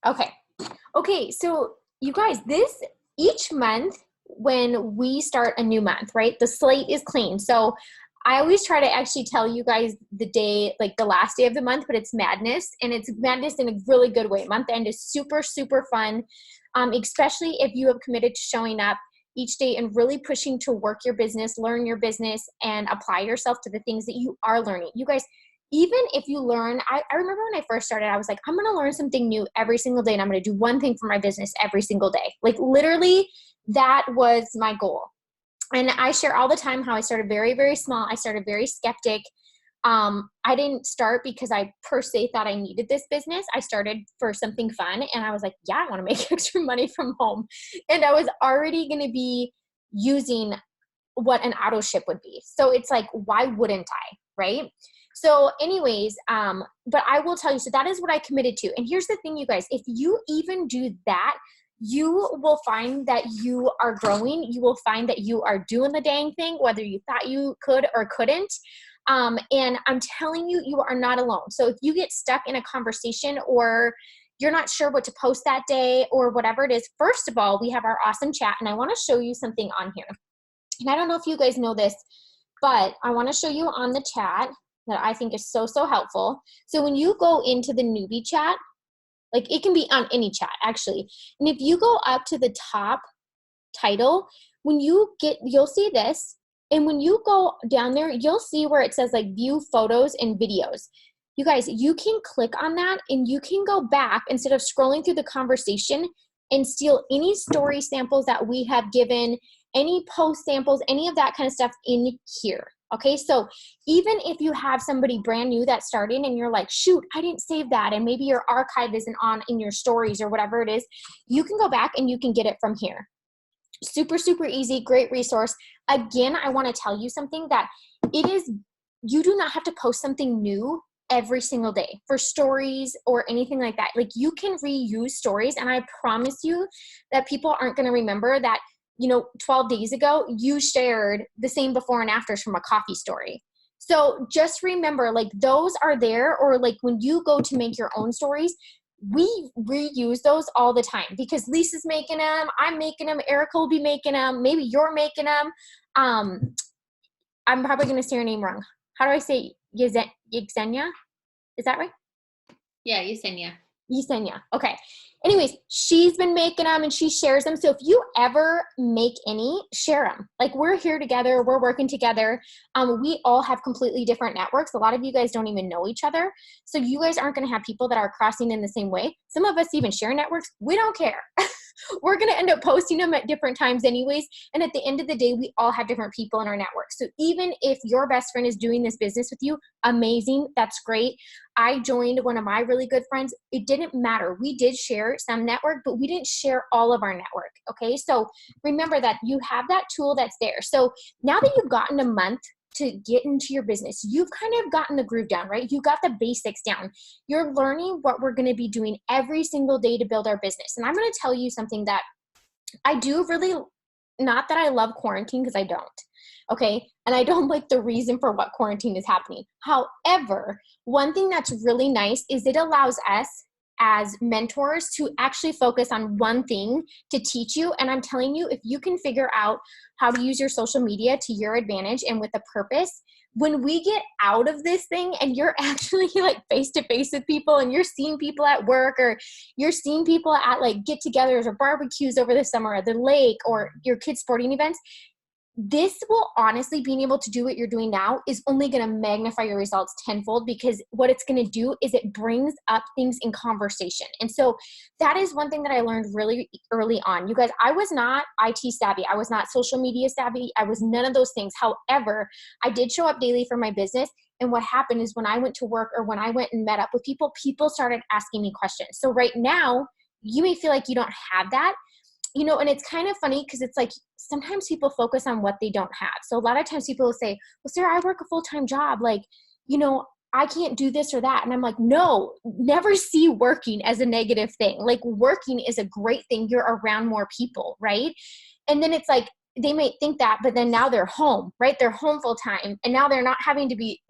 Okay. Okay. So you guys, each month when we start a new month, right? The slate is clean. So I always try to actually tell you guys the day, like the last day of the month, but it's madness, and it's madness in a really good way. Month end is super, super fun. Especially if you have committed to showing up each day and really pushing to work your business, learn your business, and apply yourself to the things that you are learning. You guys, even if you learn, I remember when I first started, I was like, I'm going to learn something new every single day, and I'm going to do one thing for my business every single day. Like literally, that was my goal. And I share all the time how I started very, very small. I started very skeptic. I didn't start because I per se thought I needed this business. I started for something fun, and I was like, yeah, I want to make extra money from home. And I was already going to be using what an auto ship would be. So it's like, why wouldn't I? Right. So anyways, but I will tell you, so that is what I committed to. And here's the thing, you guys, if you even do that, you will find that you are growing. You will find that you are doing the dang thing, whether you thought you could or couldn't. And I'm telling you, you are not alone. So if you get stuck in a conversation or you're not sure what to post that day or whatever it is, first of all, we have our awesome chat, and I want to show you something on here. And I don't know if you guys know this, but I want to show you on the chat that I think is so, so helpful. So when you go into the newbie chat, like it can be on any chat actually. And if you go up to the top title, you'll see this. And when you go down there, you'll see where it says like view photos and videos. You guys, you can click on that and you can go back instead of scrolling through the conversation and steal any story samples that we have given, any post samples, any of that kind of stuff in here. Okay, so even if you have somebody brand new that's starting and you're like, shoot, I didn't save that, and maybe your archive isn't on in your stories or whatever it is, you can go back and you can get it from here. Super, super easy, great resource. Again, I want to tell you something that you do not have to post something new every single day for stories or anything like that. Like you can reuse stories, and I promise you that people aren't going to remember that 12 days ago, you shared the same before and afters from a coffee story. So just remember, like those are there, or like when you go to make your own stories, we reuse those all the time because Lisa's making them, I'm making them, Erica will be making them, maybe you're making them. I'm probably going to say your name wrong. How do I say Yesenia? Is that right? Yeah, Yesenia. Yesenia. Okay. Anyways, she's been making them and she shares them. So if you ever make any, share them. Like we're here together, we're working together. We all have completely different networks. A lot of you guys don't even know each other. So you guys aren't going to have people that are crossing in the same way. Some of us even share networks. We don't care. We're going to end up posting them at different times anyways. And at the end of the day, we all have different people in our network. So even if your best friend is doing this business with you, amazing. That's great. I joined one of my really good friends. It didn't matter. We did share some network, but we didn't share all of our network. Okay. So remember that you have that tool that's there. So now that you've gotten a month to get into your business, you've kind of gotten the groove down, right? You got the basics down. You're learning what we're going to be doing every single day to build our business. And I'm going to tell you something that I do really, not that I love quarantine, because I don't. Okay. And I don't like the reason for what quarantine is happening. However, one thing that's really nice is it allows us as mentors to actually focus on one thing to teach you. And I'm telling you, if you can figure out how to use your social media to your advantage and with a purpose, when we get out of this thing and you're actually like face to face with people and you're seeing people at work or you're seeing people at like get togethers or barbecues over the summer at the lake or your kids' sporting events, this will honestly, being able to do what you're doing now is only going to magnify your results tenfold, because what it's going to do is it brings up things in conversation. And so that is one thing that I learned really early on. You guys, I was not IT savvy. I was not social media savvy. I was none of those things. However, I did show up daily for my business. And what happened is when I went to work or when I went and met up with people, people started asking me questions. So right now, you may feel like you don't have that, and it's kind of funny because it's like sometimes people focus on what they don't have. So a lot of times people will say, well, Sarah, I work a full-time job. Like, I can't do this or that. And I'm like, no, never see working as a negative thing. Like working is a great thing. You're around more people, right? And then it's like, they may think that, but then now they're home, right? They're home full time. And now they're not having to be,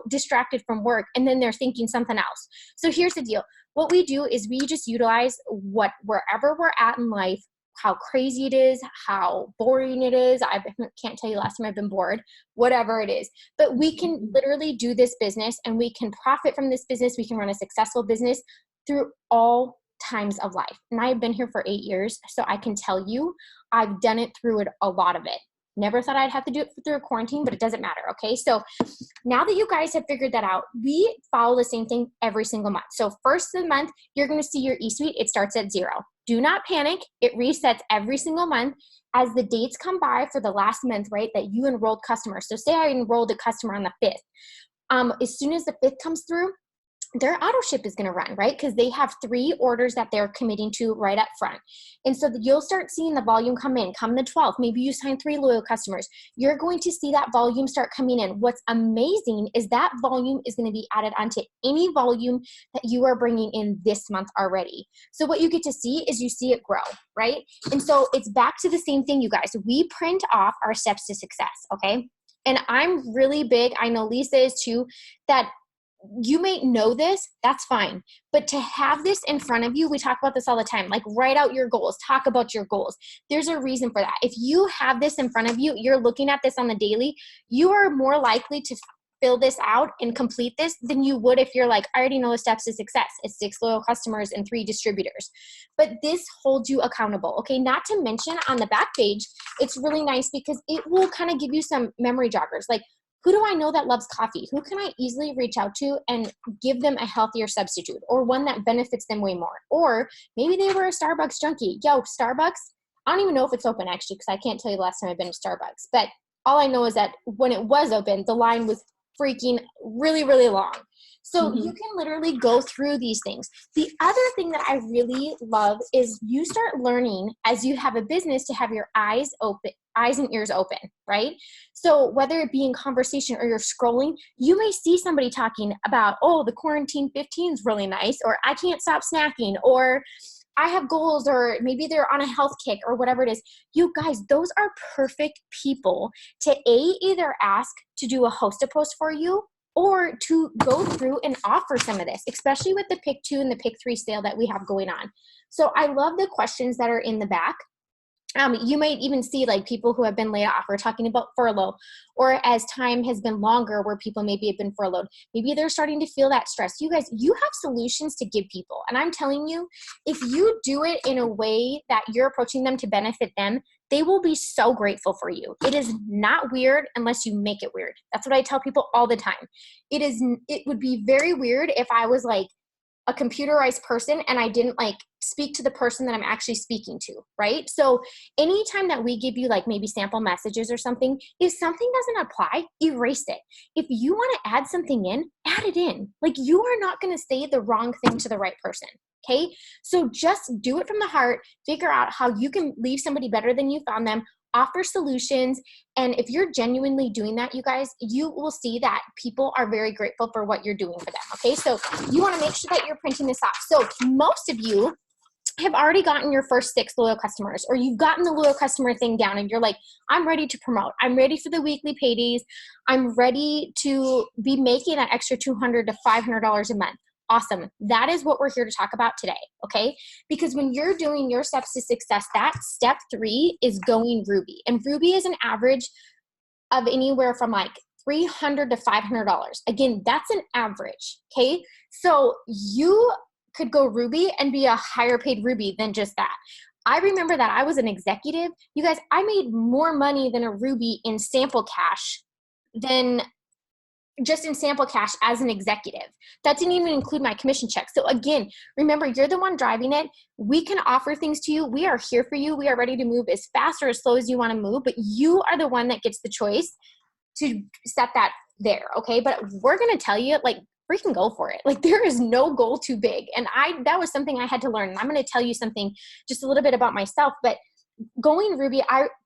distracted from work. And then they're thinking something else. So here's the deal. What we do is we just utilize wherever we're at in life, how crazy it is, how boring it is. I can't tell you last time I've been bored, whatever it is. But we can literally do this business and we can profit from this business. We can run a successful business through all times of life. And I've been here for 8 years. So I can tell you, I've done it through a lot of it. Never thought I'd have to do it through a quarantine, but it doesn't matter. Okay. So now that you guys have figured that out, we follow the same thing every single month. So first of the month, you're going to see your eSuite. It starts at 0. Do not panic. It resets every single month as the dates come by for the last month, right? That you enrolled customers. So say I enrolled a customer on the 5th. As soon as the 5th comes through, their auto ship is going to run, right? Because they have 3 orders that they're committing to right up front. And so you'll start seeing the volume come in. Come the 12th, maybe you sign 3 loyal customers. You're going to see that volume start coming in. What's amazing is that volume is going to be added onto any volume that you are bringing in this month already. So what you get to see is you see it grow, right? And so it's back to the same thing, you guys. We print off our steps to success, okay? And I'm really big, I know Lisa is too, that you may know this, that's fine. But to have this in front of you, we talk about this all the time, like write out your goals, talk about your goals. There's a reason for that. If you have this in front of you, you're looking at this on the daily, you are more likely to fill this out and complete this than you would if you're like, I already know the steps to success. It's 6 loyal customers and 3 distributors. But this holds you accountable. Okay. Not to mention on the back page, it's really nice because it will kind of give you some memory joggers. Like, who do I know that loves coffee? Who can I easily reach out to and give them a healthier substitute or one that benefits them way more? Or maybe they were a Starbucks junkie. Yo, Starbucks, I don't even know if it's open actually because I can't tell you the last time I've been to Starbucks. But all I know is that when it was open, the line was freaking really, really long. So you can literally go through these things. The other thing that I really love is you start learning as you have a business to have your eyes and ears open, right? So whether it be in conversation or you're scrolling, you may see somebody talking about, oh, the quarantine 15 is really nice, or I can't stop snacking, or I have goals, or maybe they're on a health kick or whatever it is. You guys, those are perfect people to either ask to do a host a post for you or to go through and offer some of this, especially with the pick 2 and the pick 3 sale that we have going on. So I love the questions that are in the back. You might even see like people who have been laid off or talking about furlough, or as time has been longer where people maybe have been furloughed, maybe they're starting to feel that stress. You guys, you have solutions to give people. And I'm telling you, if you do it in a way that you're approaching them to benefit them, they will be so grateful for you. It is not weird unless you make it weird. That's what I tell people all the time. It would be very weird if I was like a computerized person and I didn't like speak to the person that I'm actually speaking to, right? So anytime that we give you like maybe sample messages or something, if something doesn't apply, erase it. If you want to add something in, add it in. Like you are not going to say the wrong thing to the right person. Okay. So just do it from the heart, figure out how you can leave somebody better than you found them, offer solutions. And if you're genuinely doing that, you guys, you will see that people are very grateful for what you're doing for them. Okay. So you want to make sure that you're printing this off. So most of you have already gotten your first 6 loyal customers, or you've gotten the loyal customer thing down and you're like, I'm ready to promote. I'm ready for the weekly paydays. I'm ready to be making that extra $200 to $500 a month. Awesome. That is what we're here to talk about today. Okay. Because when you're doing your steps to success, that step 3 is going Ruby, and Ruby is an average of anywhere from like $300 to $500. Again, that's an average. Okay. So you could go Ruby and be a higher paid Ruby than just that. I remember that I was an executive. You guys, I made more money than a Ruby in sample cash than just in sample cash as an executive. That didn't even include my commission check. So again, remember, you're the one driving it. We can offer things to you. We are here for you. We are ready to move as fast or as slow as you want to move, but you are the one that gets the choice to set that there. Okay. But we're going to tell you, like, freaking go for it. Like there is no goal too big. And that was something I had to learn. And I'm going to tell you something just a little bit about myself, but going Ruby,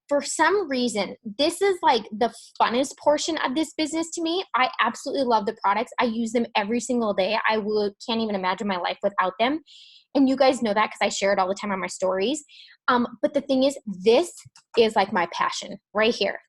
for some reason, this is like the funnest portion of this business to me. I absolutely love the products. I use them every single day. Can't even imagine my life without them. And you guys know that because I share it all the time on my stories. But the thing is, this is like my passion right here.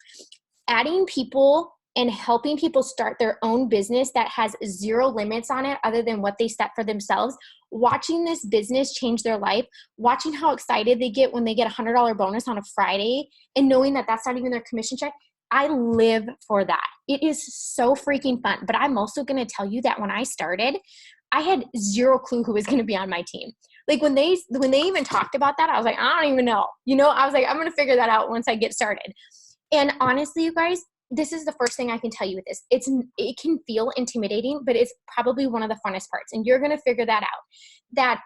Adding people and helping people start their own business that has zero limits on it other than what they set for themselves. Watching this business change their life, watching how excited they get when they get a $100 bonus on a Friday and knowing that that's not even their commission check. I live for that. It is so freaking fun. But I'm also going to tell you that when I started, I had zero clue who was going to be on my team. Like when they even talked about that, I was like, I don't even know. I was like, I'm going to figure that out once I get started. And honestly, you guys, this is the first thing I can tell you with this. It can feel intimidating, but it's probably one of the funnest parts. And you're going to figure that out. That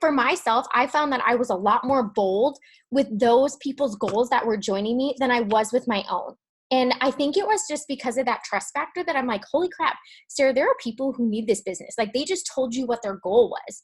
for myself, I found that I was a lot more bold with those people's goals that were joining me than I was with my own. And I think it was just because of that trust factor that I'm like, holy crap, Sarah, there are people who need this business. Like they just told you what their goal was.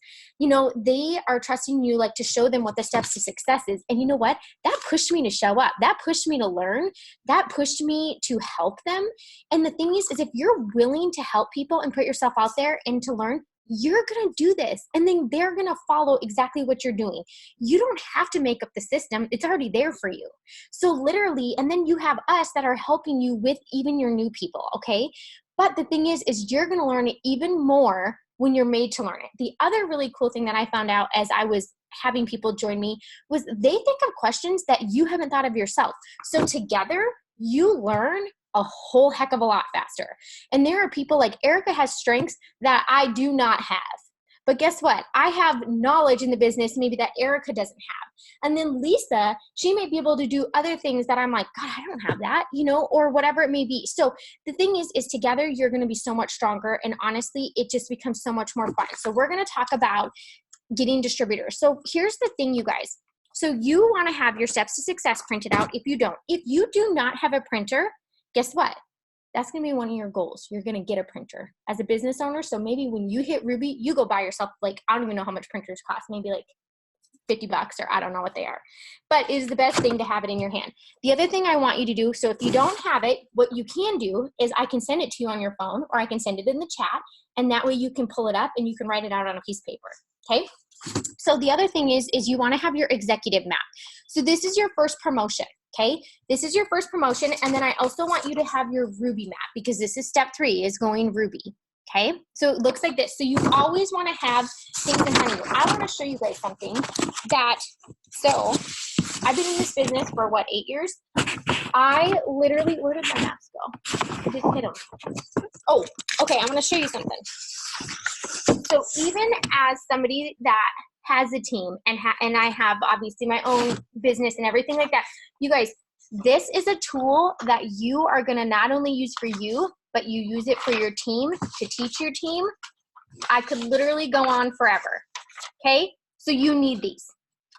They are trusting you like to show them what the steps to success is. And you know what? That pushed me to show up. That pushed me to learn. That pushed me to help them. And the thing is if you're willing to help people and put yourself out there and to learn, you're going to do this. And then they're going to follow exactly what you're doing. You don't have to make up the system. It's already there for you. So literally, and then you have us that are helping you with even your new people. Okay. But the thing is you're going to learn it even more when you're made to learn it. The other really cool thing that I found out as I was having people join me was they think of questions that you haven't thought of yourself. So together you learn a whole heck of a lot faster. And there are people like Erica has strengths that I do not have. But guess what? I have knowledge in the business maybe that Erica doesn't have. And then Lisa, she may be able to do other things that I'm like, God, I don't have that, or whatever it may be. So the thing is together you're going to be so much stronger. And honestly, it just becomes so much more fun. So we're going to talk about getting distributors. So here's the thing, you guys. So you want to have your steps to success printed out. If you do not have a printer, guess what? That's going to be one of your goals. You're going to get a printer as a business owner. So maybe when you hit Ruby, you go buy yourself, like, I don't even know how much printers cost, maybe like $50 or I don't know what they are, but it is the best thing to have it in your hand. The other thing I want you to do, so if you don't have it, what you can do is I can send it to you on your phone or I can send it in the chat. And that way you can pull it up and you can write it out on a piece of paper. Okay. So the other thing is you want to have your executive map. So this is your first promotion. Okay, this is your first promotion. And then I also want you to have your Ruby map because this is step 3 is going Ruby. Okay, so it looks like this. So you always want to have things in front of you. I want to show you guys something so I've been in this business for 8 years. I literally, where did my maps go? I didn't hit them. Oh, okay, I'm going to show you something. So even as somebody that has a team and I have obviously my own business and everything like that, you guys, this is a tool that you are going to not only use for you, but you use it for your team to teach your team. I could literally go on forever. Okay. So you need these.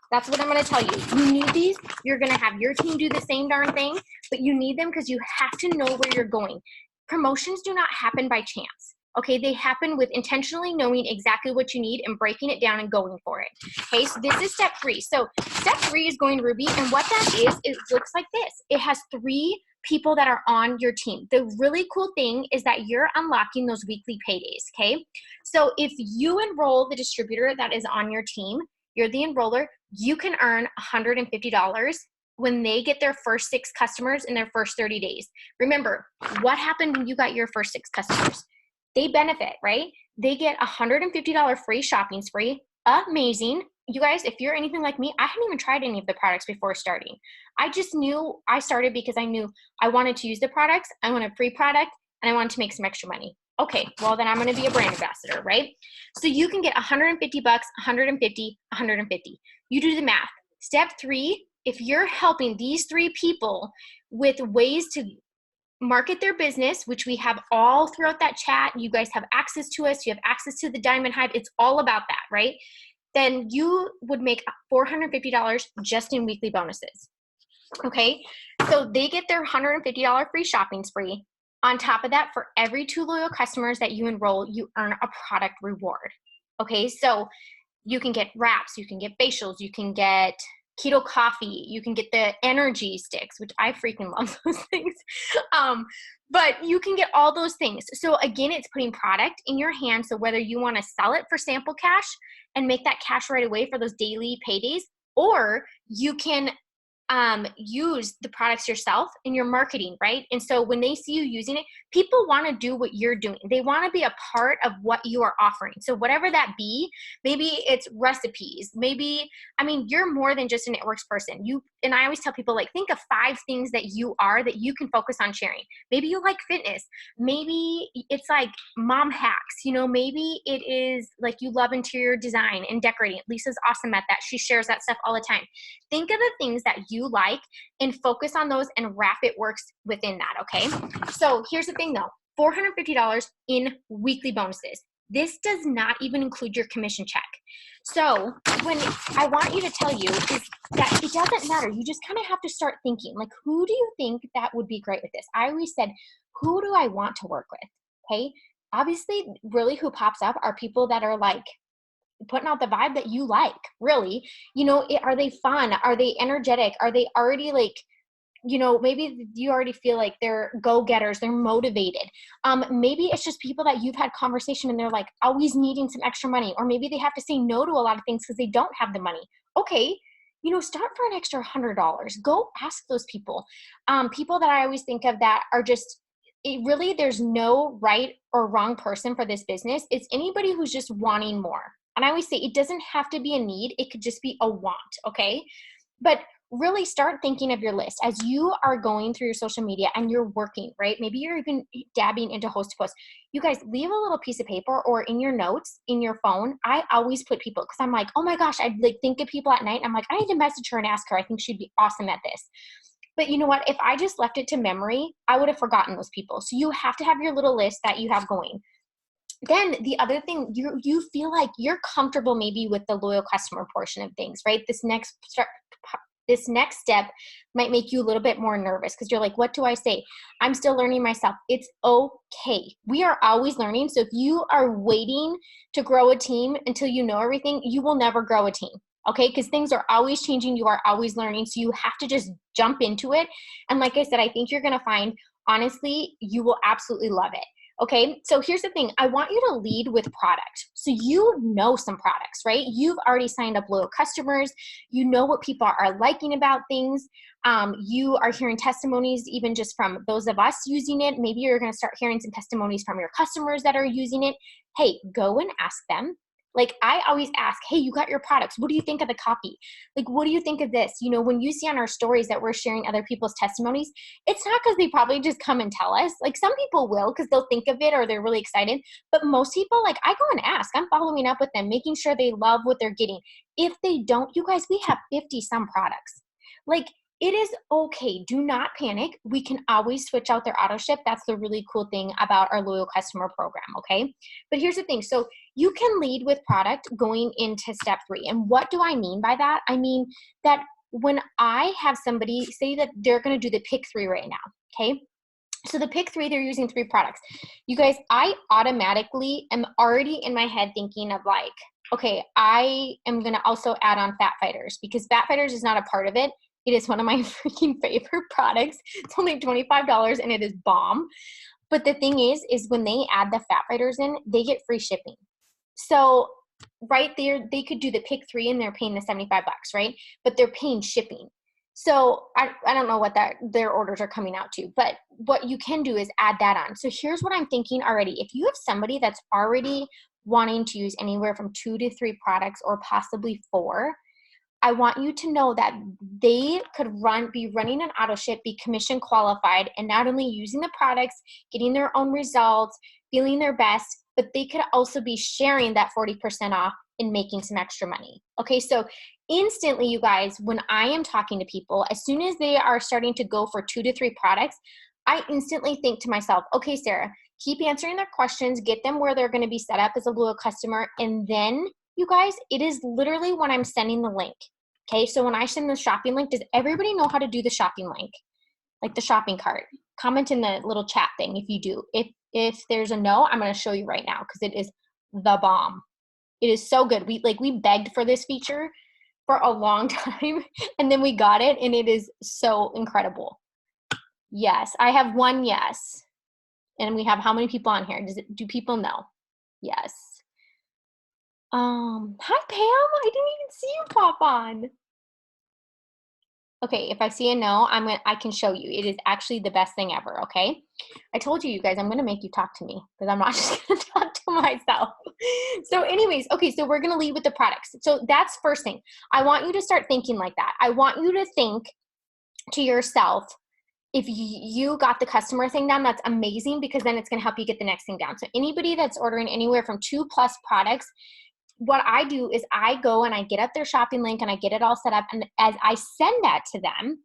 That's what I'm going to tell you. You need these. You're going to have your team do the same darn thing, but you need them because you have to know where you're going. Promotions do not happen by chance. Okay, they happen with intentionally knowing exactly what you need and breaking it down and going for it. Okay, so this is step 3. So step 3 is going Ruby, and what that is, it looks like this. It has 3 people that are on your team. The really cool thing is that you're unlocking those weekly paydays, okay? So if you enroll the distributor that is on your team, you're the enroller, you can earn $150 when they get their first 6 customers in their first 30 days. Remember, what happened when you got your first 6 customers? They benefit, right? They get $150 free shopping spree. Amazing. You guys, if you're anything like me, I hadn't even tried any of the products before starting. I just knew I started because I knew I wanted to use the products, I wanted a free product, and I wanted to make some extra money. Okay, well then I'm going to be a brand ambassador, right? So you can get $150, 150, 150. You do the math. Step 3, if you're helping these 3 people with ways to market their business, which we have all throughout that chat, you guys have access to us, you have access to the Diamond Hive, it's all about that, right? Then you would make $450 just in weekly bonuses. Okay, so they get their $150 free shopping spree. On top of that, for every 2 loyal customers that you enroll, you earn a product reward. Okay, so you can get wraps, you can get facials, you can get keto coffee. You can get the energy sticks, which I freaking love those things. But you can get all those things. So again, it's putting product in your hand. So whether you want to sell it for sample cash and make that cash right away for those daily paydays, or you can use the products yourself in your marketing, right? And so when they see you using it, people want to do what you're doing. They want to be a part of what you are offering. So whatever that be, maybe it's recipes, maybe, I mean, you're more than just a networks person. And I always tell people, like, think of 5 things that you are that you can focus on sharing. Maybe you like fitness. Maybe it's like mom hacks, maybe it is like you love interior design and decorating. Lisa's awesome at that. She shares that stuff all the time. Think of the things that you like and focus on those and wrap it works within that, okay? So here's the thing though, $450 in weekly bonuses. This does not even include your commission check. So when I want you to tell you is that it doesn't matter. You just kind of have to start thinking, like, who do you think that would be great with this? I always said, who do I want to work with? Okay. Obviously, really who pops up are people that are like putting out the vibe that you like, really. Are they fun? Are they energetic? Are they already like, maybe you already feel like they're go-getters, they're motivated. Maybe it's just people that you've had conversation and they're like always needing some extra money, or maybe they have to say no to a lot of things because they don't have the money. Okay, start for an extra $100. Go ask those people. People that I always think of that are just, there's no right or wrong person for this business. It's anybody who's just wanting more. And I always say it doesn't have to be a need. It could just be a want, okay? But really start thinking of your list as you are going through your social media and you're working, right? Maybe you're even dabbing into host to post. You guys, leave a little piece of paper or in your notes, in your phone. I always put people, because I'm like, oh my gosh, I'd like think of people at night. I'm like, I need to message her and ask her. I think she'd be awesome at this. But you know what? If I just left it to memory, I would have forgotten those people. So you have to have your little list that you have going. Then the other thing, you feel like you're comfortable maybe with the loyal customer portion of things, right? This next step might make you a little bit more nervous because you're like, what do I say? I'm still learning myself. It's okay. We are always learning. So if you are waiting to grow a team until you know everything, you will never grow a team. Okay? Because things are always changing. You are always learning. So you have to just jump into it. And like I said, I think you're going to find, honestly, you will absolutely love it. Okay, so here's the thing. I want you to lead with product. So you know some products, right? You've already signed up loyal customers. You know what people are liking about things. You are hearing testimonies even just from those of us using it. Maybe you're going to start hearing some testimonies from your customers that are using it. Hey, go and ask them. Like I always ask, hey, you got your products. What do you think of the copy? Like, what do you think of this? When you see on our stories that we're sharing other people's testimonies, it's not because they probably just come and tell us. Like some people will because they'll think of it or they're really excited. But most people, like I go and ask. I'm following up with them, making sure they love what they're getting. If they don't, you guys, we have 50 some products. Like it is okay. Do not panic. We can always switch out their auto ship. That's the really cool thing about our loyal customer program. Okay. But here's the thing. So you can lead with product going into step 3. And what do I mean by that? I mean that when I have somebody say that they're going to do the pick 3 right now. Okay. So the pick 3, they're using 3 products. You guys, I automatically am already in my head thinking of like, okay, I am going to also add on Fat Fighters because Fat Fighters is not a part of it. It is one of my freaking favorite products. It's only $25 and it is bomb. But the thing is when they add the Fat Fighters in, they get free shipping. So right there, they could do the pick 3 and they're paying the $75, right? But they're paying shipping. So I don't know what their orders are coming out to, but what you can do is add that on. So here's what I'm thinking already. If you have somebody that's already wanting to use anywhere from 2 to 3 products or possibly 4, I want you to know that they could be running an auto ship, be commission qualified, and not only using the products, getting their own results, feeling their best, but they could also be sharing that 40% off and making some extra money. Okay, so instantly, you guys, when I am talking to people, as soon as they are starting to go for 2 to 3 products, I instantly think to myself, okay, Sarah, keep answering their questions, get them where they're going to be set up as a loyal customer, and then you guys, it is literally when I'm sending the link. Okay, so when I send the shopping link, does everybody know how to do the shopping link? Like the shopping cart? Comment in the little chat thing if you do. If there's a no, I'm going to show you right now because it is the bomb. It is so good. We begged for this feature for a long time. And then we got it and it is so incredible. Yes, I have one yes. And we have how many people on here? Do people know? Yes. Hi Pam, I didn't even see you pop on. Okay, if I see a no, I can show you. It is actually the best thing ever, okay? I told you, you guys, I'm gonna make you talk to me because I'm not just gonna talk to myself. So anyways, okay, so we're gonna lead with the products. So that's first thing. I want you to start thinking like that. I want you to think to yourself, if you got the customer thing down, that's amazing because then it's gonna help you get the next thing down. So anybody that's ordering anywhere from 2+ products, what I do is I go and I get up their shopping link and I get it all set up. And as I send that to them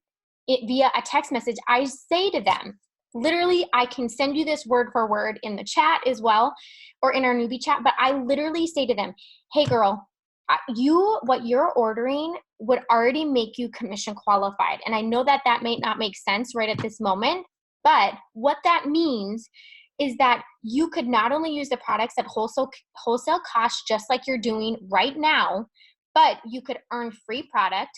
via a text message, I say to them, literally, I can send you this word for word in the chat as well, or in our newbie chat, but I literally say to them, hey girl, what you're ordering would already make you commission qualified. And I know that that may not make sense right at this moment, but what that means is that you could not only use the products at wholesale cost, just like you're doing right now, but you could earn free product.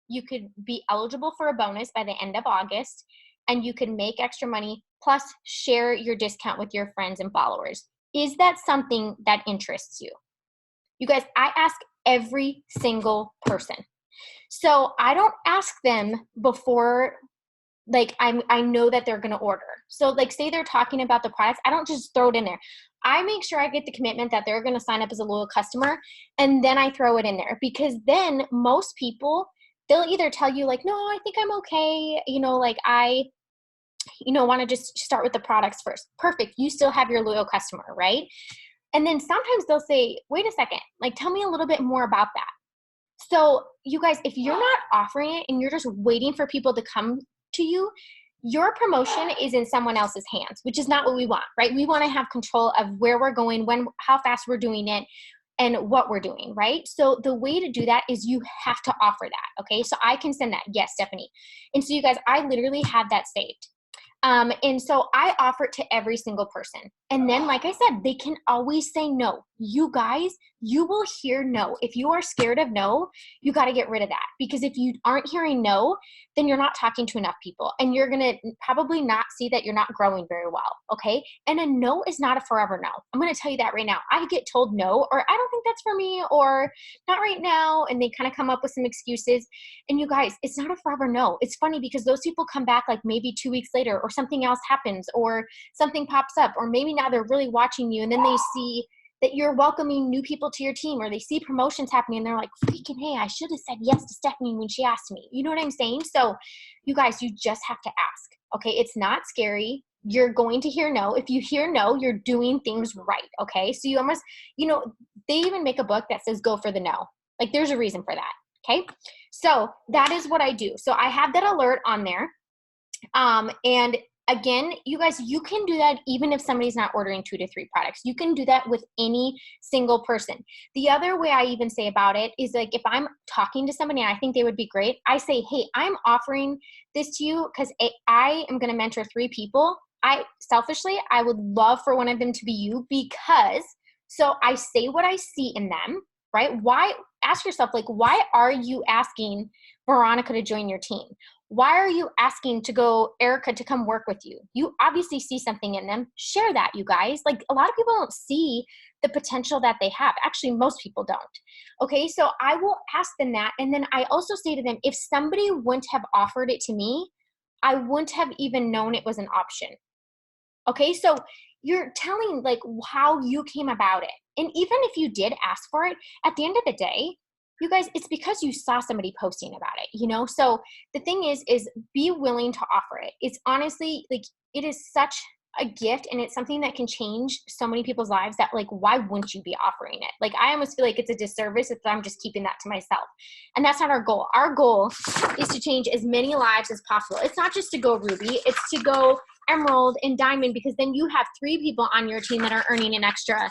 You could be eligible for a bonus by the end of August, and you could make extra money, plus share your discount with your friends and followers. Is that something that interests you? You guys, I ask every single person. So I don't ask them before, like I know that they're going to order. So like say they're talking about the products, I don't just throw it in there. I make sure I get the commitment that they're going to sign up as a loyal customer, and then I throw it in there, because then most people, they'll either tell you like, no, I think I'm okay. Like I want to just start with the products first. Perfect. You still have your loyal customer, right? And then sometimes they'll say, wait a second, like tell me a little bit more about that. So you guys, if you're not offering it and you're just waiting for people to come to you, your promotion is in someone else's hands, which is not what we want, right? We want to have control of where we're going, when, how fast we're doing it, and what we're doing, right? So the way to do that is you have to offer that, okay? So I can send that, yes, Stephanie. And so you guys, I literally have that saved. And so I offer it to every single person. And then, like I said, they can always say no. You guys, you will hear no. If you are scared of no, you got to get rid of that, because if you aren't hearing no, then you're not talking to enough people, and you're going to probably not see that you're not growing very well. Okay. And a no is not a forever no. I'm going to tell you that right now. I get told no, or I don't think that's for me, or not right now. And they kind of come up with some excuses. And you guys, it's not a forever no. It's funny because those people come back like maybe 2 weeks later, or something else happens, or something pops up, or maybe now they're really watching you, and then they see that you're welcoming new people to your team, or they see promotions happening and they're like, freaking, hey, I should have said yes to Stephanie when she asked me. You know what I'm saying? So you guys, you just have to ask, okay? It's not scary. You're going to hear no. If you hear no, you're doing things right, okay? So you almost, they even make a book that says go for the no. Like there's a reason for that, okay? So that is what I do. So I have that alert on there. And again, you guys, you can do that even if somebody's not ordering 2 to 3 products. You can do that with any single person. The other way I even say about it is, like, if I'm talking to somebody and I think they would be great, I say, hey, I'm offering this to you because I am going to mentor 3 people. Selfishly, I would love for one of them to be you, because so I say what I see in them, right? Ask yourself, like, why are you asking Veronica to join your team? Why are you asking Erica to come work with you? You obviously see something in them. Share that, you guys. Like, a lot of people don't see the potential that they have. Actually, most people don't. Okay, so I will ask them that. And then I also say to them, if somebody wouldn't have offered it to me, I wouldn't have even known it was an option. Okay, so you're telling like how you came about it. And even if you did ask for it, at the end of the day, you guys, it's because you saw somebody posting about it, So the thing is be willing to offer it. It's honestly, like, it is such a gift, and it's something that can change so many people's lives that, like, why wouldn't you be offering it? Like, I almost feel like it's a disservice if I'm just keeping that to myself. And that's not our goal. Our goal is to change as many lives as possible. It's not just to go Ruby, it's to go Emerald and Diamond, because then you have 3 people on your team that are earning an extra,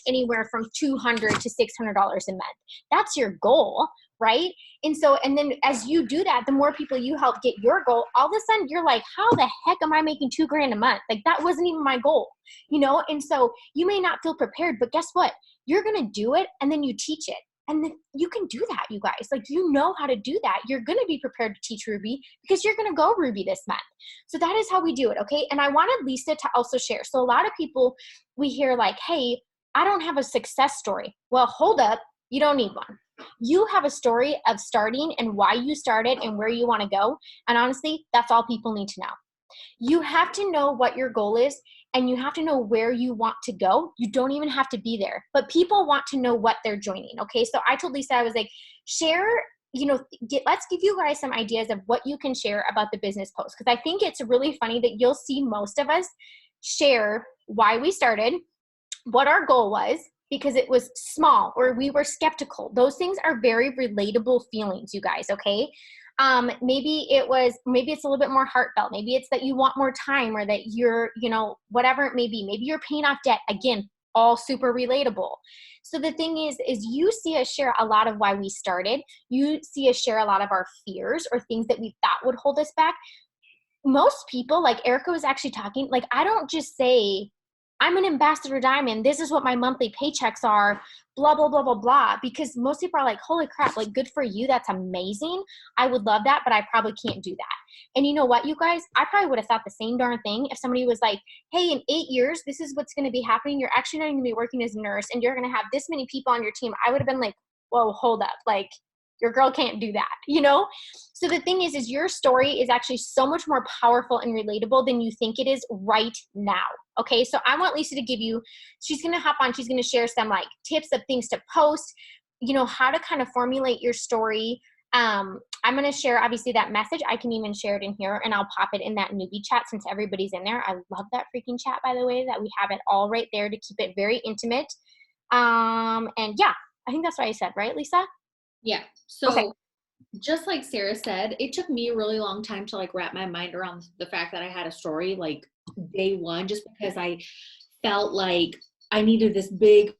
anywhere from $200 to $600 a month. That's your goal, right? And then as you do that, the more people you help get your goal, all of a sudden you're like, how the heck am I making $2,000 a month? Like, that wasn't even my goal, And so you may not feel prepared, but guess what? You're going to do it, and then you teach it. And then you can do that, you guys. Like, you know how to do that. You're going to be prepared to teach Ruby because you're going to go Ruby this month. So that is how we do it, okay? And I wanted Lisa to also share. So a lot of people, we hear like, hey, I don't have a success story. Well, hold up. You don't need one. You have a story of starting and why you started and where you want to go. And honestly, that's all people need to know. You have to know what your goal is and you have to know where you want to go. You don't even have to be there, but people want to know what they're joining. Okay. So I told Lisa, I was like, share, let's give you guys some ideas of what you can share about the business post. Cause I think it's really funny that you'll see most of us share why we started, what our goal was, because it was small or we were skeptical. Those things are very relatable feelings, you guys. Okay. Maybe it's a little bit more heartfelt. Maybe it's that you want more time or that you're, whatever it may be. Maybe you're paying off debt. Again, all super relatable. So the thing is you see us share a lot of why we started. You see us share a lot of our fears or things that we thought would hold us back. Most people, like Erica was actually talking, like, I don't just say, I'm an ambassador diamond. This is what my monthly paychecks are, blah, blah, blah, blah, blah. Because most people are like, holy crap, like, good for you. That's amazing. I would love that, but I probably can't do that. And you know what, you guys? I probably would have thought the same darn thing if somebody was like, hey, in 8 years, this is what's going to be happening. You're actually not going to be working as a nurse and you're going to have this many people on your team. I would have been like, whoa, hold up. Like, your girl can't do that, So the thing is your story is actually so much more powerful and relatable than you think it is right now. Okay. So I want Lisa to she's going to hop on. She's going to share some like tips of things to post, how to kind of formulate your story. I'm going to share obviously that message. I can even share it in here and I'll pop it in that newbie chat since everybody's in there. I love that freaking chat, by the way, that we have it all right there to keep it very intimate. And yeah, I think that's what I said, right, Lisa? Yeah. So okay. Just like Sarah said, it took me a really long time to like wrap my mind around the fact that I had a story like day one, just because I felt like I needed this big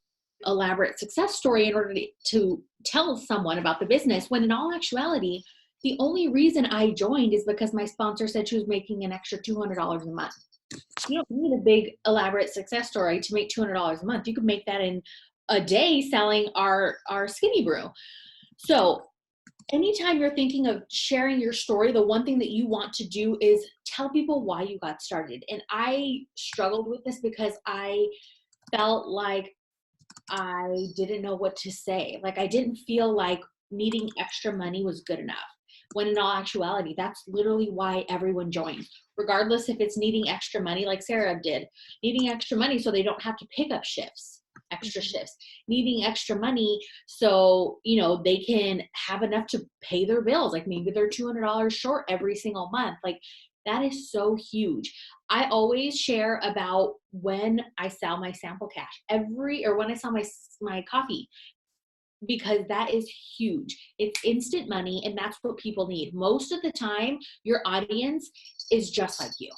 elaborate success story in order to tell someone about the business, when in all actuality, the only reason I joined is because my sponsor said she was making an extra $200 a month. You don't need a big elaborate success story to make $200 a month. You could make that in a day selling our skinny brew. So anytime you're thinking of sharing your story, the one thing that you want to do is tell people why you got started. And I struggled with this because I felt like I didn't know what to say. Like, I didn't feel like needing extra money was good enough. When in all actuality, that's literally why everyone joins. Regardless if it's needing extra money, like Sarah did, needing extra money so they don't have to pick up extra shifts, needing extra money so, they can have enough to pay their bills. Like maybe they're $200 short every single month. Like, that is so huge. I always share about when I sell my sample cash or when I sell my coffee, because that is huge. It's instant money and that's what people need. Most of the time, your audience is just like you.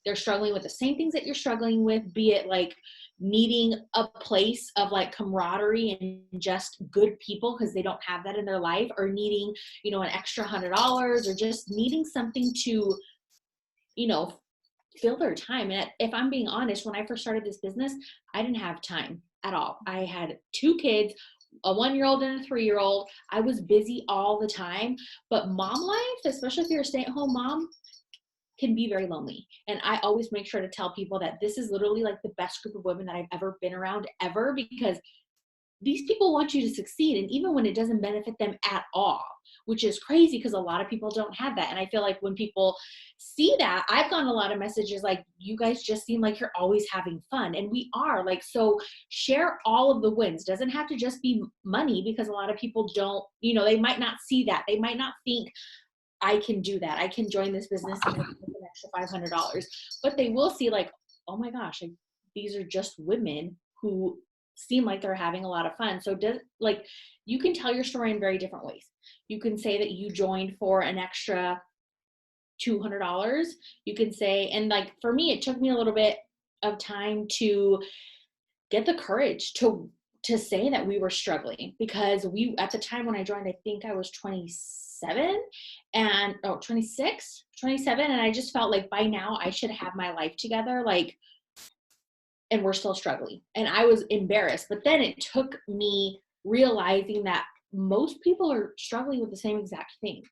They're struggling with the same things that you're struggling with, be it like needing a place of like camaraderie and just good people because they don't have that in their life, or needing, an extra $100, or just needing something to, fill their time. And if I'm being honest, when I first started this business, I didn't have time at all. I had 2 kids, a 1-year-old and a 3-year-old. I was busy all the time, but mom life, especially if you're a stay-at-home mom, can be very lonely. And I always make sure to tell people that this is literally like the best group of women that I've ever been around ever, because these people want you to succeed. And even when it doesn't benefit them at all, which is crazy because a lot of people don't have that. And I feel like when people see that, I've gotten a lot of messages like, you guys just seem like you're always having fun. And we are. Like, so share all of the wins. Doesn't have to just be money, because a lot of people don't, they might not see that. They might not think, I can do that. I can join this business and make an extra $500. But they will see like, oh my gosh, like, these are just women who seem like they're having a lot of fun. So you can tell your story in very different ways. You can say that you joined for an extra $200. You can say, and like for me, it took me a little bit of time to get the courage to say that we were struggling, because at the time when I joined, I think I was 27 and 26, 27. And I just felt like by now I should have my life together. And we're still struggling. And I was embarrassed. But then it took me realizing that most people are struggling with the same exact thing.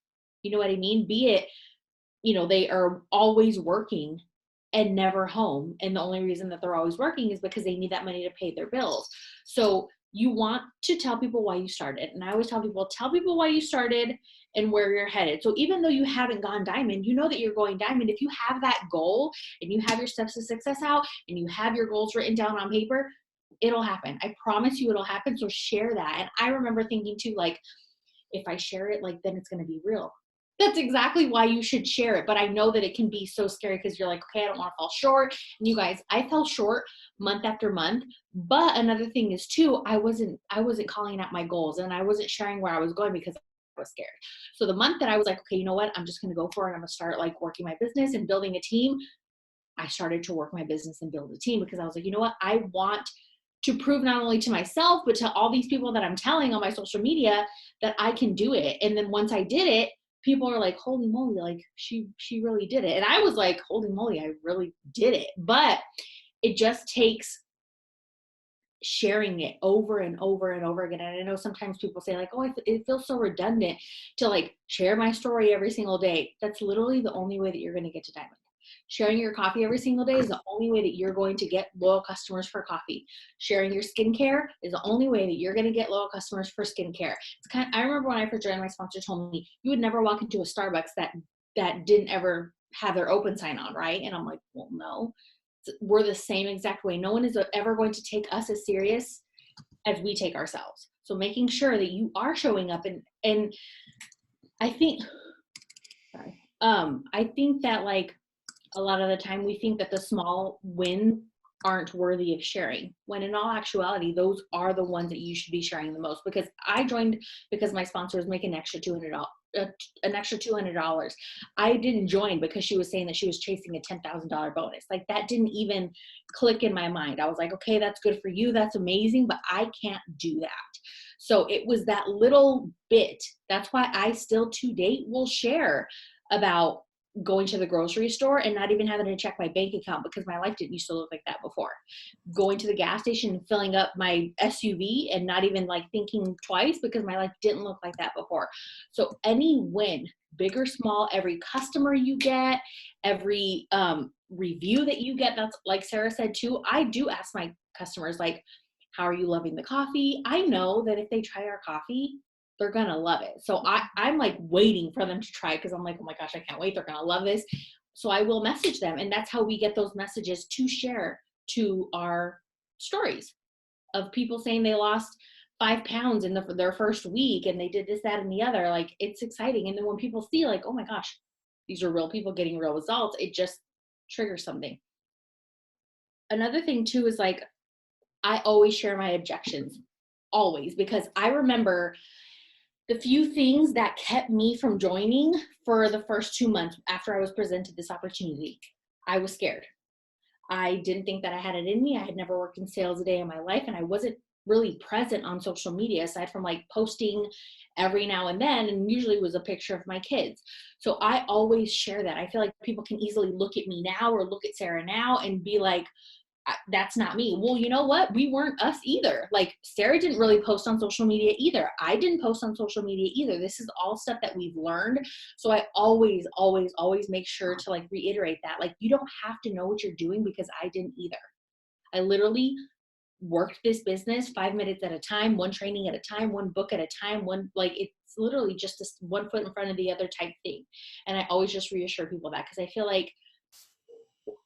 You know what I mean? Be it, they are always working and never home. And the only reason that they're always working is because they need that money to pay their bills. So you want to tell people why you started. And I always tell people why you started and where you're headed. So even though you haven't gone diamond, you know that you're going diamond. If you have that goal and you have your steps to success out and you have your goals written down on paper, it'll happen. I promise you it'll happen. So share that. And I remember thinking too, like, if I share it, like, then it's going to be real. That's exactly why you should share it. But I know that it can be so scary because you're like, okay, I don't want to fall short. And you guys, I fell short month after month. But another thing is too, I wasn't calling out my goals and I wasn't sharing where I was going because I was scared. So the month that I was like, okay, you know what? I'm just going to go for it. I'm going to start like working my business and building a team. I started to work my business and build a team because I was like, you know what? I want to prove not only to myself, but to all these people that I'm telling on my social media that I can do it. And then once I did it, people are like, holy moly, like she really did it. And I was like, holy moly, I really did it. But it just takes sharing it over and over and over again. And I know sometimes people say like, oh, it feels so redundant to like share my story every single day. That's literally the only way that you're going to get to diamond. Sharing your coffee every single day is the only way that you're going to get loyal customers for coffee. Sharing your skincare is the only way that you're going to get loyal customers for skincare. I remember when I first joined, my sponsor told me you would never walk into a Starbucks that didn't ever have their open sign on, right? And I'm like, well, no, we're the same exact way. No one is ever going to take us as serious as we take ourselves. So making sure that you are showing up and I think, I think that like, a lot of the time we think that the small wins aren't worthy of sharing, when in all actuality, those are the ones that you should be sharing the most. Because I joined because my sponsor was making an extra $200. I didn't join because she was saying that she was chasing a $10,000 bonus. Like that didn't even click in my mind. I was like, okay, that's good for you. That's amazing, but I can't do that. So it was that little bit. That's why I still to date will share about going to the grocery store and not even having to check my bank account because my life didn't used to look like that before. Going to the gas station and filling up my SUV and not even like thinking twice because my life didn't look like that before. So any win, big or small, every customer you get, every review that you get, that's like Sarah said too, I do ask my customers like, how are you loving the coffee? I know that if they try our coffee, they're gonna love it. So I'm like waiting for them to try because I'm like, oh my gosh, I can't wait. They're gonna love this. So I will message them. And that's how we get those messages to share to our stories of people saying they lost 5 pounds in their first week and they did this, that, and the other. Like it's exciting. And then when people see like, oh my gosh, these are real people getting real results, it just triggers something. Another thing too is like, I always share my objections, always, because I remember the few things that kept me from joining for the first 2 months after I was presented this opportunity. I was scared. I didn't think that I had it in me. I had never worked in sales a day in my life, and I wasn't really present on social media aside from like posting every now and then, and usually it was a picture of my kids. So I always share that. I feel like people can easily look at me now or look at Sarah now and be like, that's not me. Well, you know what? We weren't us either. Like Sarah didn't really post on social media either. I didn't post on social media either. This is all stuff that we've learned. So I always, always, always make sure to like reiterate that. Like you don't have to know what you're doing because I didn't either. I literally worked this business 5 minutes at a time, one training at a time, one book at a time, it's literally just this one foot in front of the other type thing. And I always just reassure people that because I feel like,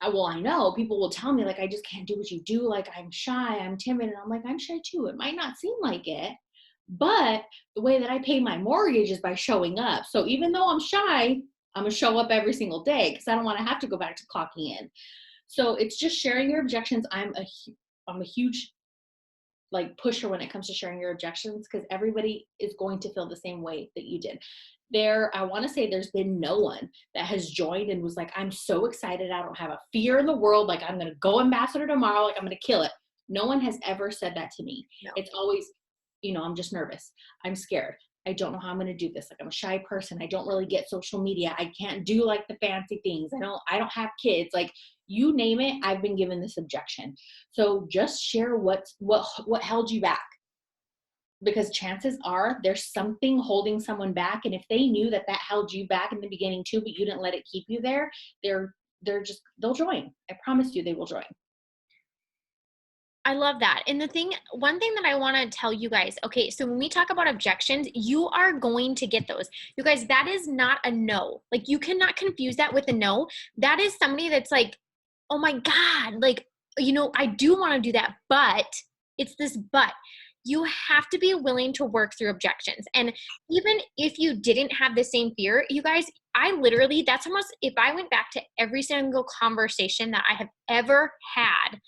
well, I know people will tell me like, I just can't do what you do. Like I'm shy, I'm timid. And I'm like, I'm shy too. It might not seem like it, but the way that I pay my mortgage is by showing up. So even though I'm shy, I'm gonna show up every single day because I don't want to have to go back to clocking in. So it's just sharing your objections. I'm a huge like pusher when it comes to sharing your objections because everybody is going to feel the same way that you did. I want to say there's been no one that has joined and was like, I'm so excited. I don't have a fear in the world. Like I'm going to go ambassador tomorrow. Like I'm going to kill it. No one has ever said that to me. No. It's always, I'm just nervous. I'm scared. I don't know how I'm going to do this. Like I'm a shy person. I don't really get social media. I can't do like the fancy things. I don't have kids. Like you name it, I've been given this objection. So just share what held you back. because chances are there's something holding someone back. And if they knew that that held you back in the beginning too, but you didn't let it keep you there, they'll join. I promise you they will join. I love that. And one thing that I want to tell you guys, okay, so when we talk about objections, you are going to get those. You guys, that is not a no. Like, you cannot confuse that with a no. That is somebody that's like, oh my God, like, I do want to do that, but it's this but. You have to be willing to work through objections. And even if you didn't have the same fear, you guys, that's almost, if I went back to every single conversation that I have ever had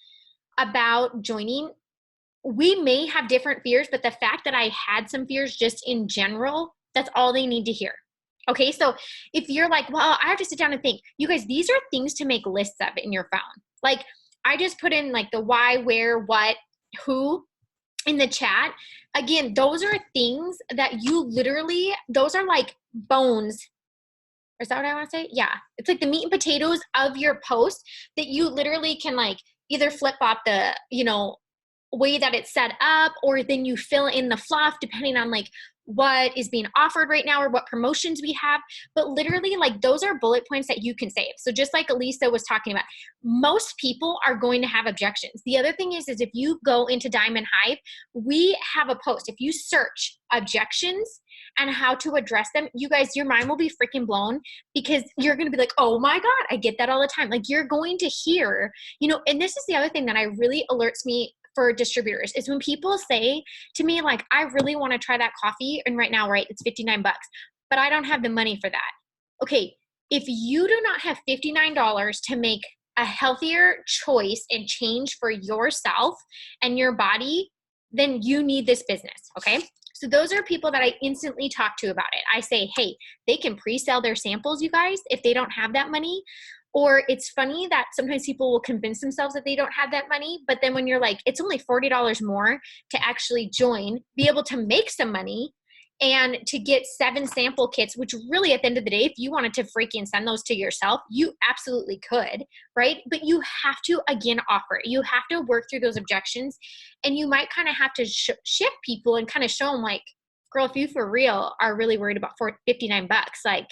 about joining, we may have different fears, but the fact that I had some fears just in general, that's all they need to hear. Okay, so if you're like, well, I have to sit down and think, you guys, these are things to make lists of in your phone. Like, I just put in like the why, where, what, who in the chat. Again, those are things that those are like bones. Is that what I want to say? Yeah. It's like the meat and potatoes of your post that you literally can like either flip flop the, way that it's set up, or then you fill in the fluff depending on like what is being offered right now or what promotions we have. But literally, like, those are bullet points that you can save. So just like Elisa was talking about, most people are going to have objections. The other thing is if you go into Diamond Hive, we have a post. If you search objections and how to address them, you guys, your mind will be freaking blown, because you're going to be like, oh my God, I get that all the time. Like, you're going to hear, and this is the other thing that really alerts me for distributors, is when people say to me, like, I really want to try that coffee, and right now, right, it's $59, but I don't have the money for that. Okay, if you do not have $59 to make a healthier choice and change for yourself and your body, then you need this business, okay? So those are people that I instantly talk to about it. I say, hey, they can pre-sell their samples, you guys, if they don't have that money. Or it's funny that sometimes people will convince themselves that they don't have that money, but then when you're like, it's only $40 more to actually join, be able to make some money, and to get 7 sample kits, which really at the end of the day, if you wanted to freaking send those to yourself, you absolutely could, right? But you have to, again, offer it. You have to work through those objections, and you might kind of have to shift people and kind of show them like, girl, if you for real are really worried about $59, like,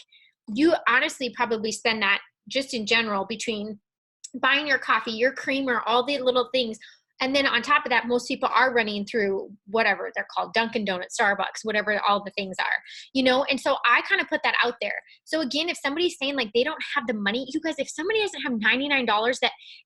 you honestly probably spend that just in general between buying your coffee, your creamer, all the little things. And then on top of that, most people are running through whatever they're called, Dunkin' Donuts, Starbucks, whatever all the things are, And so I kind of put that out there. So again, if somebody's saying like they don't have the money, you guys, if somebody doesn't have $99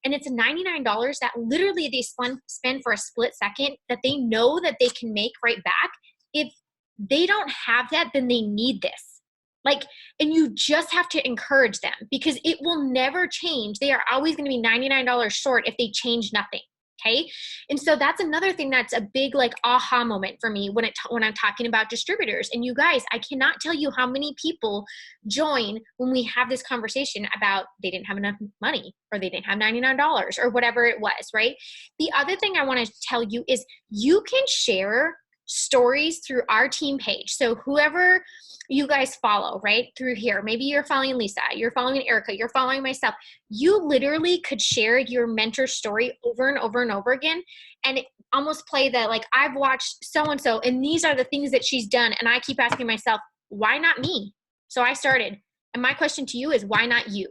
and it's a $99 that literally they spend for a split second that they know that they can make right back, if they don't have that, then they need this. Like, and you just have to encourage them, because it will never change. They are always going to be $99 short if they change nothing. Okay. And so that's another thing that's a big like aha moment for me when I'm talking about distributors. And you guys, I cannot tell you how many people join when we have this conversation about they didn't have enough money, or they didn't have $99 or whatever it was, right? The other thing I want to tell you is you can share stories through our team page. So whoever you guys follow right through here, maybe you're following Lisa, you're following Erica, you're following myself, you literally could share your mentor story over and over and over again, and almost play that like, I've watched so-and-so and these are the things that she's done, and I keep asking myself, why not me? So I started, and my question to you is, why not you?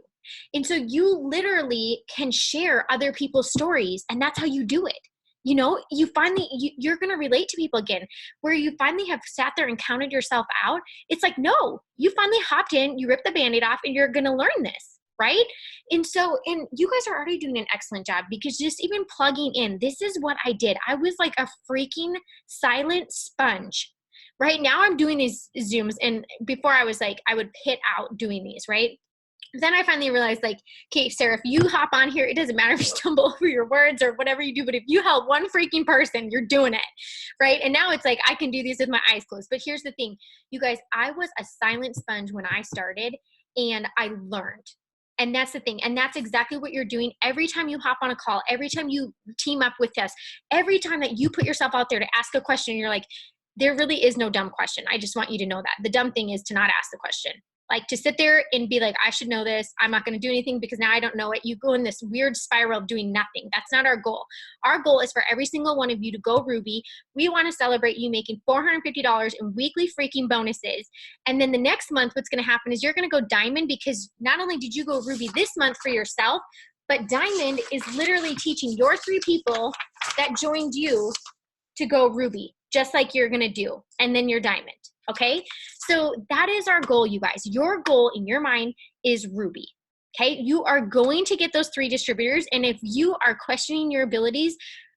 And so you literally can share other people's stories, and that's how you do it. You finally, you're going to relate to people again, where you finally have sat there and counted yourself out. It's like, no, you finally hopped in, you ripped the Band-Aid off, and you're going to learn this, right? And you guys are already doing an excellent job, because just even plugging in, this is what I did. I was like a freaking silent sponge. Right now I'm doing these Zooms, and before I was like, I would pit out doing these, right? Then I finally realized, like, okay, Sarah, if you hop on here, it doesn't matter if you stumble over your words or whatever you do, but if you help one freaking person, you're doing it, right? And now it's like, I can do these with my eyes closed. But here's the thing, you guys, I was a silent sponge when I started, and I learned. And that's the thing. And that's exactly what you're doing every time you hop on a call, every time you team up with us, every time that you put yourself out there to ask a question, you're like, there really is no dumb question. I just want you to know that. The dumb thing is to not ask the question. Like to sit there and be like, I should know this. I'm not going to do anything because now I don't know it. You go in this weird spiral of doing nothing. That's not our goal. Our goal is for every single one of you to go Ruby. We want to celebrate you making $450 in weekly freaking bonuses. And then the next month, what's going to happen is you're going to go Diamond, because not only did you go Ruby this month for yourself, but Diamond is literally teaching your 3 people that joined you to go Ruby, just like you're going to do. And then you're Diamond. Okay, so that is our goal, you guys. Your goal in your mind is Ruby. Okay, you are going to get those 3 distributors. And if you are questioning your abilities,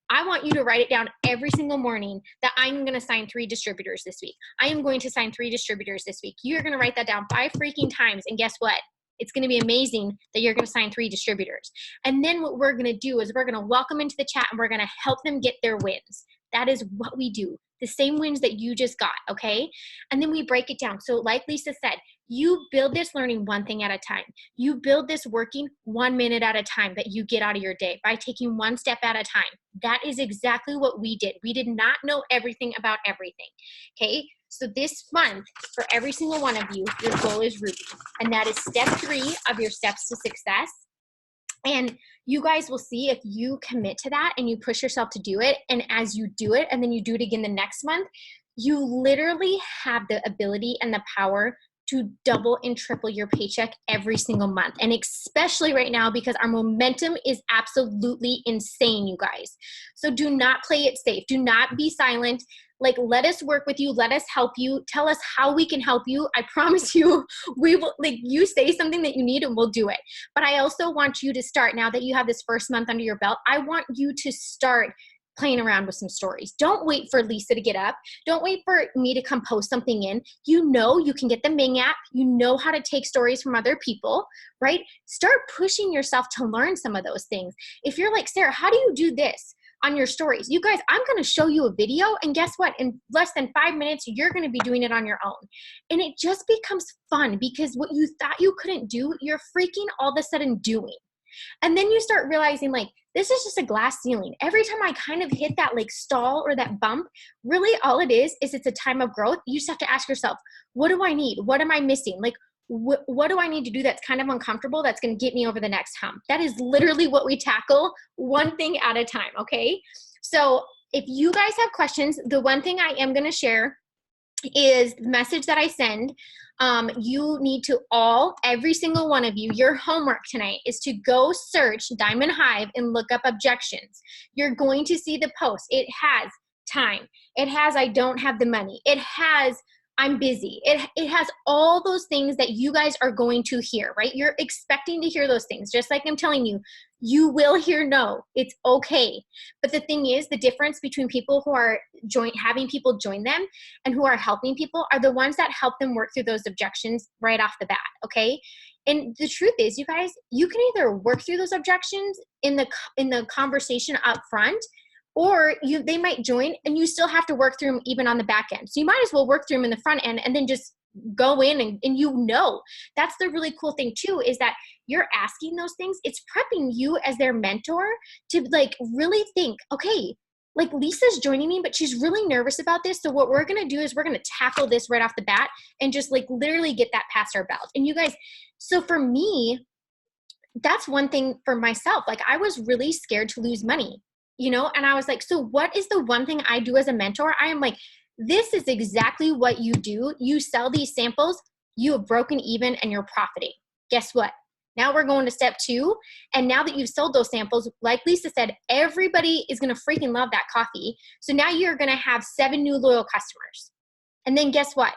I want you to write it down every single morning that I'm going to sign 3 distributors this week. I am going to sign 3 distributors this week. You're going to write that down 5 freaking times. And guess what? It's going to be amazing that you're going to sign 3 distributors. And then what we're going to do is we're going to welcome into the chat and we're going to help them get their wins. That is what we do. The same wins that you just got, okay? And then we break it down. So like Lisa said, you build this learning one thing at a time. You build this working 1 minute at a time that you get out of your day by taking 1 step at a time. That is exactly what we did. We did not know everything about everything, okay? So this month, for every single one of you, your goal is Ruby. And that is step 3 of your steps to success. And you guys will see if you commit to that and you push yourself to do it. And as you do it, and then you do it again the next month, you literally have the ability and the power to double and triple your paycheck every single month. And especially right now, because our momentum is absolutely insane, you guys. So do not play it safe. Do not be silent. Like, let us work with you. Let us help you. Tell us how we can help you. I promise you, we will, like, you say something that you need and we'll do it. But I also want you to start, now that you have this first month under your belt, I want you to start playing around with some stories. Don't wait for Lisa to get up. Don't wait for me to come post something in. You know you can get the Ming app. You know how to take stories from other people, right? Start pushing yourself to learn some of those things. If you're like, Sarah, how do you do this on your stories? You guys, I'm going to show you a video, and guess what? In less than 5 minutes, you're going to be doing it on your own. And it just becomes fun, because what you thought you couldn't do, you're freaking all of a sudden doing. And then you start realizing, like, this is just a glass ceiling. Every time I kind of hit that like stall or that bump, really all it is it's a time of growth. You just have to ask yourself, what do I need? What am I missing? Like, what do I need to do that's kind of uncomfortable that's going to get me over the next hump? That is literally what we tackle, one thing at a time, okay? So if you guys have questions, the one thing I am going to share is the message that I send. You need to every single one of you, your homework tonight is to go search Diamond Hive and look up objections. You're going to see the post. It has time. It has I don't have the money. It has I'm busy. It has all those things that you guys are going to hear, right? You're expecting to hear those things. Just like I'm telling you, you will hear no. It's okay. But the thing is, the difference between people who are having people join them and who are helping people are the ones that help them work through those objections right off the bat, okay? And the truth is, you guys, you can either work through those objections in the conversation up front, or they might join and you still have to work through them even on the back end. So you might as well work through them in the front end and then just go in and that's the really cool thing too, is that you're asking those things. It's prepping you as their mentor to like really think, okay, like Lisa's joining me, but she's really nervous about this. So what we're going to do is we're going to tackle this right off the bat and just like literally get that past our belt. And you guys, so for me, that's one thing for myself. Like I was really scared to lose money. And I was like, so what is the one thing I do as a mentor? I am like, this is exactly what you do. You sell these samples, you have broken even and you're profiting. Guess what? Now we're going to step 2. And now that you've sold those samples, like Lisa said, everybody is going to freaking love that coffee. So now you're going to have 7 new loyal customers. And then guess what?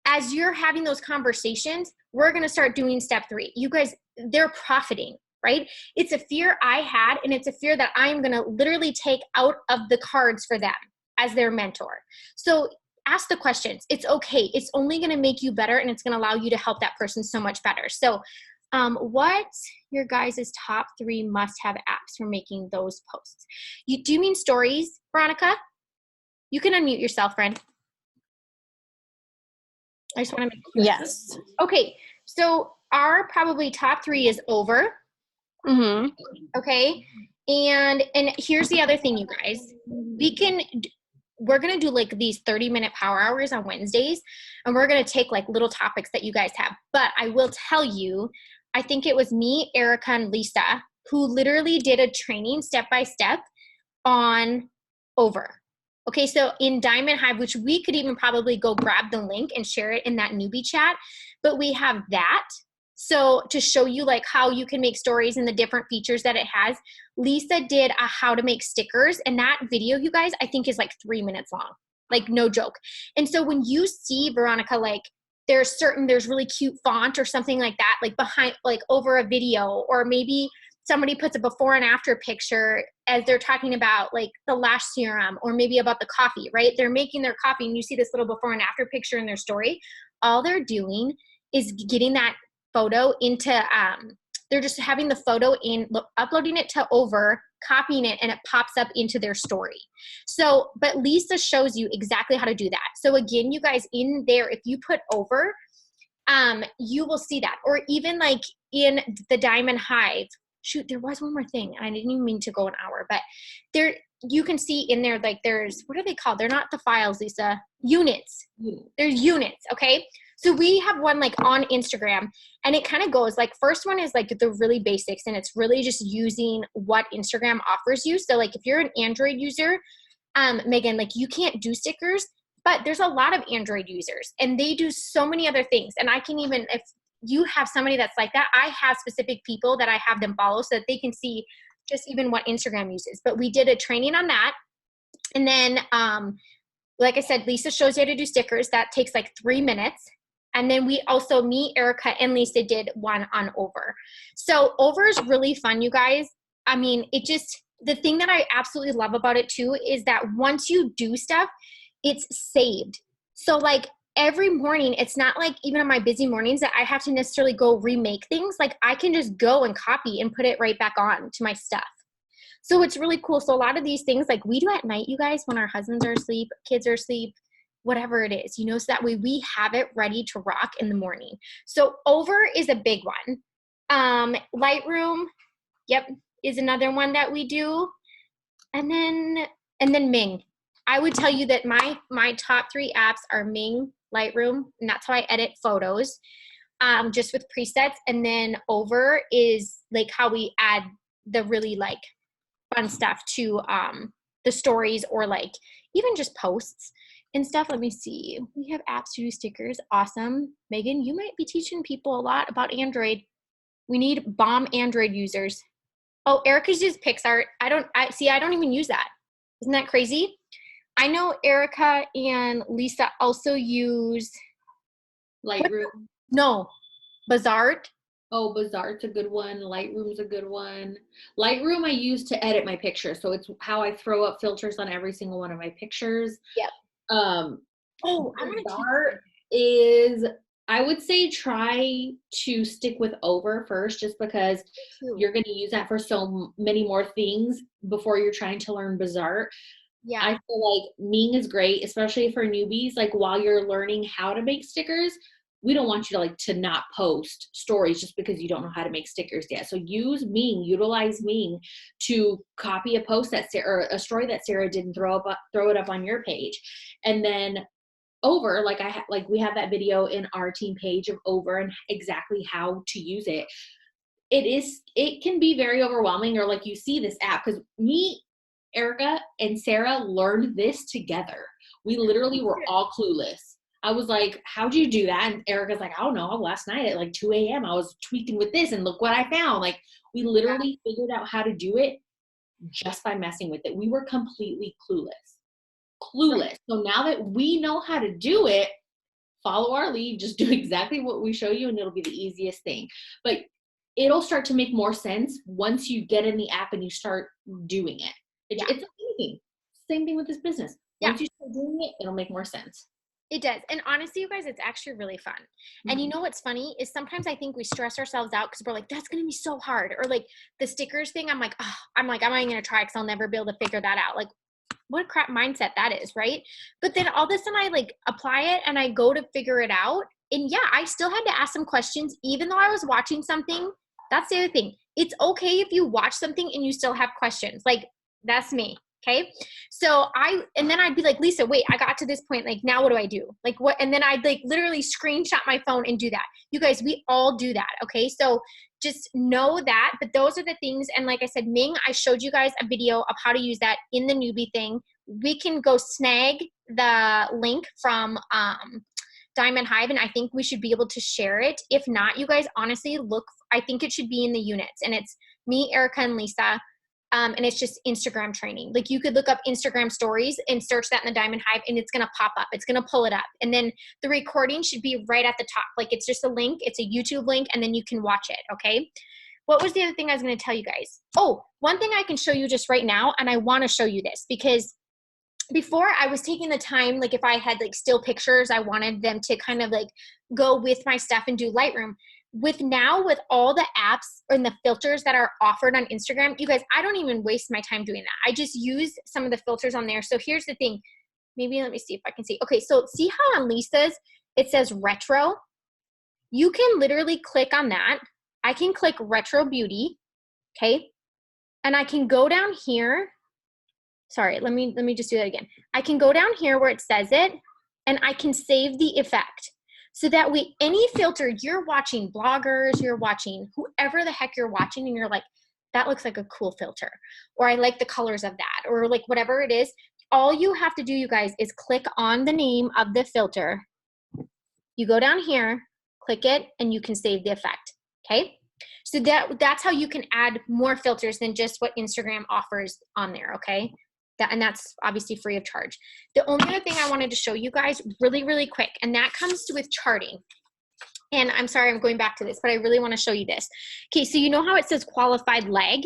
As you're having those conversations, we're going to start doing step 3. You guys, they're profiting. Right? It's a fear I had, and it's a fear that I am going to literally take out of the cards for them as their mentor. So ask the questions. It's okay. It's only going to make you better, and it's going to allow you to help that person so much better. So what's your guys' top 3 must-have apps for making those posts? Do you mean stories, Veronica? You can unmute yourself, friend. I just want to make sure. Yes. Okay. So our probably top 3 is over. Mm-hmm. Okay. And here's the other thing, you guys, we're going to do like these 30-minute power hours on Wednesdays, and we're going to take like little topics that you guys have. But I will tell you, I think it was me, Erica, and Lisa who literally did a training step by step on over. Okay, so in Diamond Hive, which we could even probably go grab the link and share it in that newbie chat, but we have that. So to show you like how you can make stories and the different features that it has, Lisa did a how to make stickers, and that video, you guys, I think is like 3 minutes long, like no joke. And so when you see, Veronica, like there's really cute font or something like that, like behind, like over a video, or maybe somebody puts a before and after picture as they're talking about like the lash serum, or maybe about the coffee, right? They're making their coffee and you see this little before and after picture in their story. All they're doing is getting that photo into, they're just having the photo in, uploading it to Over, copying it, and it pops up into their story. So, but Lisa shows you exactly how to do that. So again, you guys, in there, if you put Over, you will see that. Or even like in the Diamond Hive, shoot, there was one more thing, and I didn't even mean to go an hour, but there, you can see in there, like there's, what are they called? They're not the files, Lisa. Units. There's units, okay? So we have one like on Instagram, and it kind of goes like, first one is like the really basics, and it's really just using what Instagram offers you. So like if you're an Android user, Megan, like you can't do stickers, but there's a lot of Android users and they do so many other things. And I can even, if you have somebody that's like that, I have specific people that I have them follow so that they can see just even what Instagram uses. But we did a training on that. And then, like I said, Lisa shows you how to do stickers. That takes like 3 minutes. And then we also, me, Erica, and Lisa did one on Over. So Over is really fun, you guys. I mean, it just, the thing that I absolutely love about it too is that once you do stuff, it's saved. So like every morning, it's not like even on my busy mornings that I have to necessarily go remake things. Like I can just go and copy and put it right back on to my stuff. So it's really cool. So a lot of these things like we do at night, you guys, when our husbands are asleep, kids are asleep, whatever it is, you know, so that way we have it ready to rock in the morning. So Over is a big one. Lightroom, yep, is another one that we do. And then Ming. I would tell you that my top 3 apps are Ming, Lightroom, and that's how I edit photos, just with presets. And then Over is like how we add the really like fun stuff to the stories, or like even just posts and stuff. Let me see. We have apps to do stickers. Awesome. Megan, you might be teaching people a lot about Android. We need bomb Android users. Oh, Erica's used PixArt. I don't even use that. Isn't that crazy? I know Erica and Lisa also use Lightroom. No, Bazaart. Oh, Bazaar's a good one. Lightroom's a good one. Lightroom I use to edit my pictures. So it's how I throw up filters on every single one of my pictures. Yep. Bazaar is, I would say, try to stick with Over first, just because you're going to use that for so many more things before you're trying to learn Bazaar. Yeah. I feel like Ming is great, especially for newbies. Like while you're learning how to make stickers, we don't want you to not post stories just because you don't know how to make stickers yet. So utilize Ming to copy a post that or a story that Sarah did and throw it up on your page. And then Over, like we have that video in our team page of Over and exactly how to use it. It can be very overwhelming, or like you see this app, because me, Erica, and Sarah learned this together. We literally were all clueless. I was like, how'd you do that? And Erica's like, I don't know. Last night at like 2 a.m. I was tweaking with this and look what I found. Like we literally figured out how to do it just by messing with it. We were completely clueless. So now that we know how to do it, follow our lead, just do exactly what we show you and it'll be the easiest thing. But it'll start to make more sense once you get in the app and you start doing it. It's amazing. Same thing with this business. Once you start doing it, it'll make more sense. It does. And honestly, you guys, it's actually really fun. Mm-hmm. And you know what's funny is sometimes I think we stress ourselves out because we're like, that's going to be so hard. Or like the stickers thing, I'm like, I'm not even going to try because I'll never be able to figure that out. Like, what a crap mindset that is, right? But then all of a sudden I like apply it and I go to figure it out. And yeah, I still had to ask some questions, even though I was watching something. That's the other thing. It's okay if you watch something and you still have questions. Like, that's me. Okay. So and then I'd be like, Lisa, wait, I got to this point. Like, now what do I do? Like what? And then I'd like literally screenshot my phone and do that. You guys, we all do that. Okay. So just know that, but those are the things. And like I said, Ming, I showed you guys a video of how to use that in the newbie thing. We can go snag the link from, Diamond Hive, and I think we should be able to share it. If not, you guys honestly look, I think it should be in the units, and it's me, Erica, and Lisa. And it's just Instagram training. Like you could look up Instagram stories and search that in the Diamond Hive and it's going to pop up. It's going to pull it up. And then the recording should be right at the top. Like it's just a link. It's a YouTube link and then you can watch it. Okay. What was the other thing I was going to tell you guys? Oh, one thing I can show you just right now. And I want to show you this because before I was taking the time, like if I had like still pictures, I wanted them to kind of like go with my stuff and do Lightroom. With all the apps and the filters that are offered on Instagram, you guys, I don't even waste my time doing that. I just use some of the filters on there. So here's the thing. Maybe let me see if I can see. Okay, so see how on Lisa's, it says retro? You can literally click on that. I can click retro beauty, okay? And I can go down here. Sorry, let me just do that again. I can go down here where it says it, and I can save the effect. So that way, any filter you're watching, bloggers, you're watching, whoever the heck you're watching, and you're like, that looks like a cool filter, or I like the colors of that, or like whatever it is, all you have to do, you guys, is click on the name of the filter. You go down here, click it, and you can save the effect, okay? So that's how you can add more filters than just what Instagram offers on there, okay? And that's obviously free of charge. The only other thing I wanted to show you guys really, really quick, and that comes to with charting. And I'm sorry, I'm going back to this, but I really want to show you this. Okay, so you know how it says qualified leg?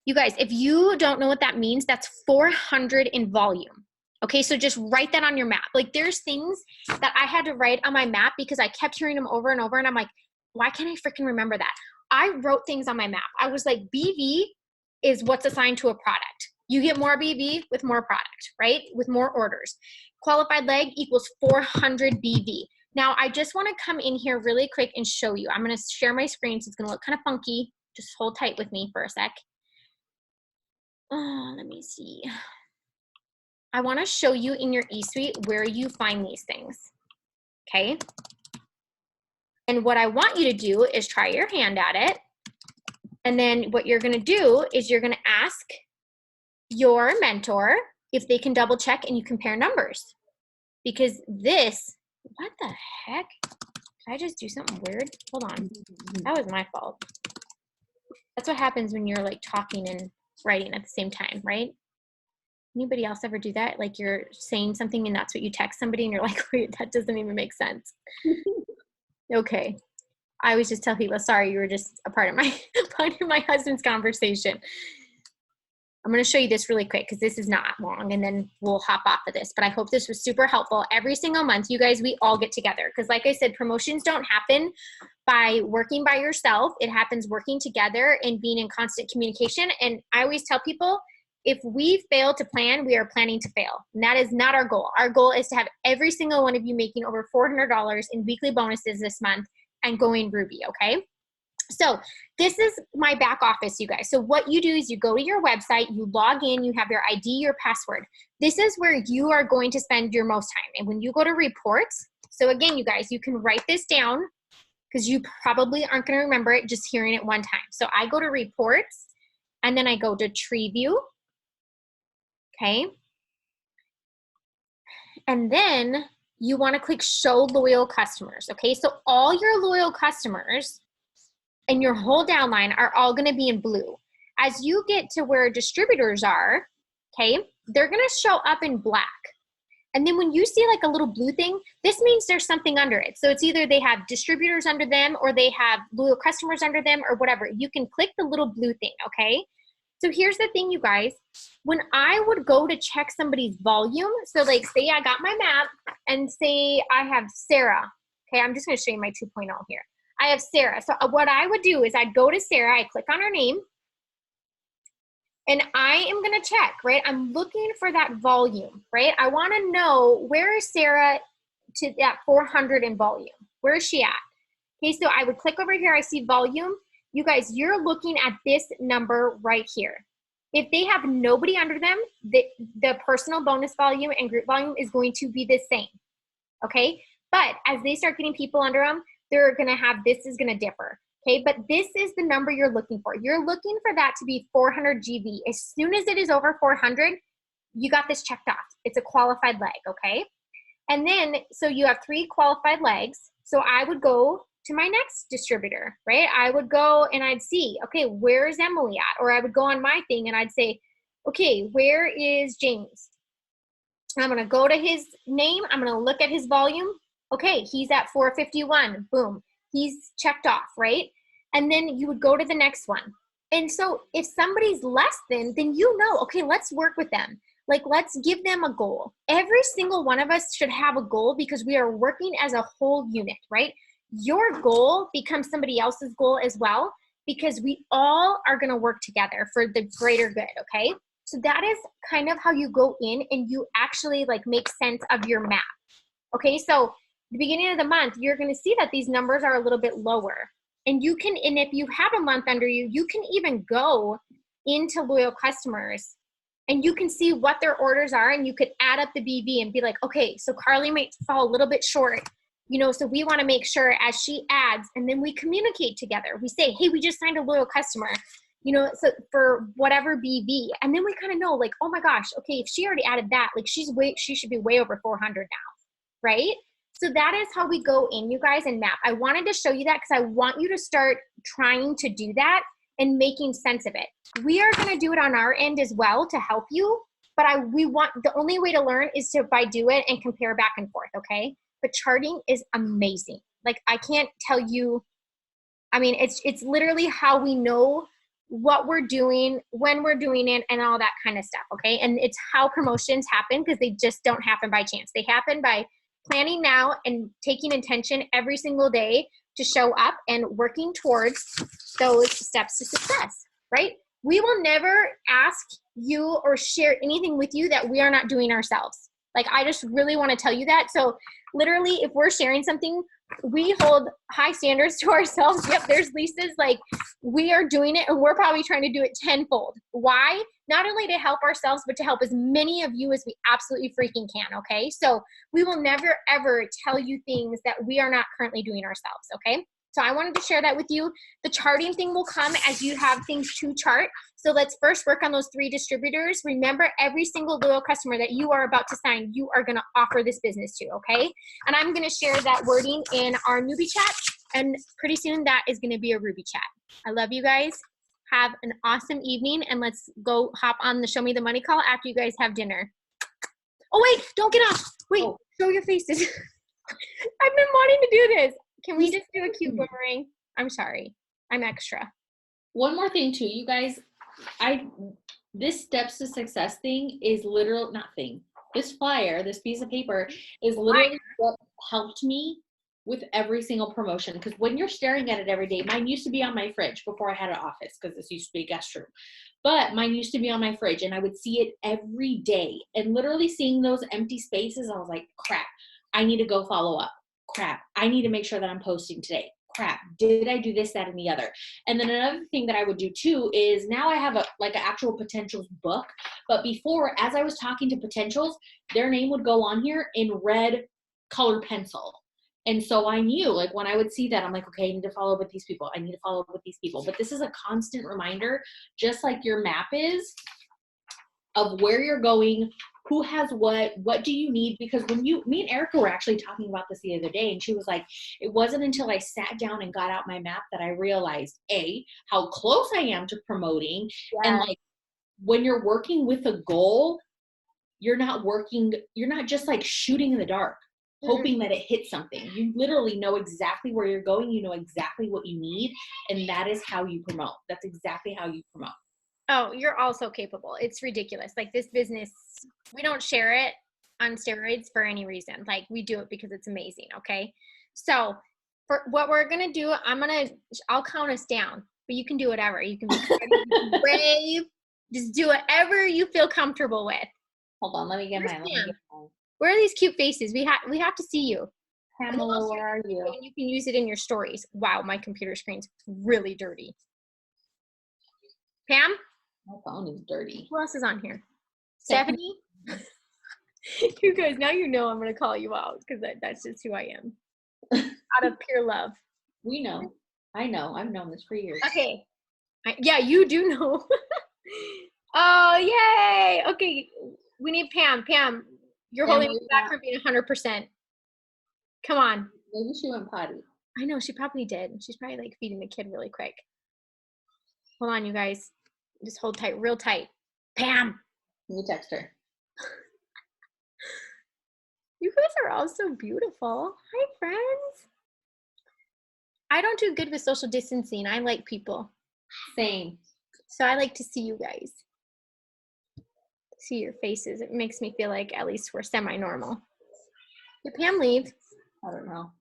You guys, if you don't know what that means, that's 400 in volume. Okay, so just write that on your map. Like there's things that I had to write on my map because I kept hearing them over and over, and I'm like, why can't I freaking remember that? I wrote things on my map. I was like, BV is what's assigned to a product. You get more BV with more product, right? With more orders. Qualified leg equals 400 BV. Now, I just want to come in here really quick and show you. I'm going to share my screen, so it's going to look kind of funky. Just hold tight with me for a sec. Let me see. I want to show you in your eSuite where you find these things, okay? And what I want you to do is try your hand at it. And then what you're going to do is you're going to ask your mentor if they can double check and you compare numbers. Because this, what the heck? Did I just do something weird? Hold on. That was my fault. That's what happens when you're like talking and writing at the same time, right? Anybody else ever do that? Like you're saying something and that's what you text somebody and you're like, wait, that doesn't even make sense. Okay. I always just tell people, sorry, you were just a part of my husband's conversation. I'm going to show you this really quick because this is not long and then we'll hop off of this. But I hope this was super helpful. Every single month, you guys, we all get together because like I said, promotions don't happen by working by yourself. It happens working together and being in constant communication. And I always tell people, if we fail to plan, we are planning to fail. And that is not our goal. Our goal is to have every single one of you making over $400 in weekly bonuses this month and going Ruby, okay? So this is my back office, you guys. So what you do is you go to your website, you log in, you have your ID, your password. This is where you are going to spend your most time. And when you go to reports, so again, you guys, you can write this down because you probably aren't going to remember it just hearing it one time. So I go to reports and then I go to tree view. Okay. And then you want to click show loyal customers. Okay. So all your loyal customers and your whole downline are all going to be in blue. As you get to where distributors are, okay, they're going to show up in black. And then when you see like a little blue thing, this means there's something under it. So it's either they have distributors under them or they have loyal customers under them or whatever. You can click the little blue thing, okay? So here's the thing, you guys. When I would go to check somebody's volume, so like say I got my map and say I have Sarah. Okay, I'm just going to show you my 2.0 here. I have Sarah. So what I would do is I'd go to Sarah, I click on her name, and I am going to check, right? I'm looking for that volume, right? I want to know where is Sarah to that 400 in volume? Where is she at? Okay, so I would click over here. I see volume. You guys, you're looking at this number right here. If they have nobody under them, the personal bonus volume and group volume is going to be the same. Okay. But as they start getting people under them, they're going to have, this is going to differ. Okay. But this is the number you're looking for. You're looking for that to be 400 GV. As soon as it is over 400, you got this checked off. It's a qualified leg. Okay. And then, so you have 3 qualified legs. So I would go to my next distributor, right? I would go and I'd see, okay, where is Emily at? Or I would go on my thing and I'd say, okay, where is James? I'm going to go to his name. I'm going to look at his volume. Okay, he's at 451. Boom. He's checked off, right? And then you would go to the next one. And so if somebody's less than, then you know, okay, let's work with them. Like, let's give them a goal. Every single one of us should have a goal because we are working as a whole unit, right? Your goal becomes somebody else's goal as well because we all are going to work together for the greater good, okay? So that is kind of how you go in and you actually like make sense of your map. Okay, so the beginning of the month, you're going to see that these numbers are a little bit lower. And you can, and if you have a month under you, you can even go into loyal customers and you can see what their orders are and you could add up the BV and be like, okay, so Carly might fall a little bit short, you know, so we want to make sure as she adds, and then we communicate together. We say, hey, we just signed a loyal customer, you know, so for whatever BV. And then we kind of know like, oh my gosh, okay, if she already added that, like she should be way over 400 now, right? So that is how we go in, you guys, and map. I wanted to show you that because I want you to start trying to do that and making sense of it. We are going to do it on our end as well to help you, but we want, the only way to learn is to by do it and compare back and forth, okay? But charting is amazing. Like I can't tell you, I mean, it's literally how we know what we're doing, when we're doing it, and all that kind of stuff, okay? And it's how promotions happen because they just don't happen by chance. They happen by planning now and taking intention every single day to show up and working towards those steps to success, right? We will never ask you or share anything with you that we are not doing ourselves. Like, I just really want to tell you that. So literally, if we're sharing something, we hold high standards to ourselves. Yep, there's Lisa's, like, we are doing it and we're probably trying to do it tenfold. Why? Not only to help ourselves, but to help as many of you as we absolutely freaking can, okay? So we will never, ever tell you things that we are not currently doing ourselves, okay? So I wanted to share that with you. The charting thing will come as you have things to chart. So let's first work on those 3 distributors. Remember, every single loyal customer that you are about to sign, you are going to offer this business to, okay? And I'm going to share that wording in our newbie chat. And pretty soon that is going to be a Ruby chat. I love you guys. Have an awesome evening. And let's go hop on the Show Me the Money call after you guys have dinner. Oh, wait, don't get off. Wait, show your faces. I've been wanting to do this. Can we just do a cute boomerang? I'm sorry. I'm extra. One more thing too, you guys. This steps to success thing is literal nothing. This flyer, this piece of paper is literally what helped me with every single promotion. Because when you're staring at it every day, mine used to be on my fridge before I had an office because this used to be a guest room. But mine used to be on my fridge and I would see it every day. And literally seeing those empty spaces, I was like, crap, I need to go follow up. Crap, I need to make sure that I'm posting today. Crap, did I do this, that, and the other? And then another thing that I would do too is now I have an actual potentials book. But before, as I was talking to potentials, their name would go on here in red colored pencil. And so I knew, like, when I would see that, I'm like, okay, I need to follow up with these people. I need to follow up with these people. But this is a constant reminder, just like your map is, of where you're going, who has what do you need? Because when me and Erica were actually talking about this the other day, and she was like, it wasn't until I sat down and got out my map that I realized, A, how close I am to promoting. Yeah. And like, when you're working with a goal, you're not just like shooting in the dark, hoping that it hits something. You literally know exactly where you're going. You know exactly what you need. And that is how you promote. That's exactly how you promote. Oh, you're also capable. It's ridiculous. Like, this business, we don't share it on steroids for any reason. Like, we do it because it's amazing. Okay. So for what we're going to do, I'll count us down, but you can do whatever. You can be brave. Just do whatever you feel comfortable with. Hold on. Let me get mine. Where are these cute faces? We have to see you. Pamela, where are you? And you can use it in your stories. Wow. My computer screen's really dirty. Pam? My phone is dirty. Who else is on here? Stephanie? You guys, now you know I'm going to call you out because that's just who I am. Out of pure love. We know. I know. I've known this for years. Okay. Yeah, you do know. Oh, yay. Okay. We need Pam. Pam, you're holding me back from being 100%. Come on. Maybe she went potty. I know, she probably did. She's probably like feeding the kid really quick. Hold on, you guys. Just hold tight, real tight. Pam. Can you text her? You guys are all so beautiful. Hi, friends. I don't do good with social distancing. I like people. Same. So I like to see you guys. See your faces. It makes me feel like at least we're semi-normal. Did Pam leave? I don't know.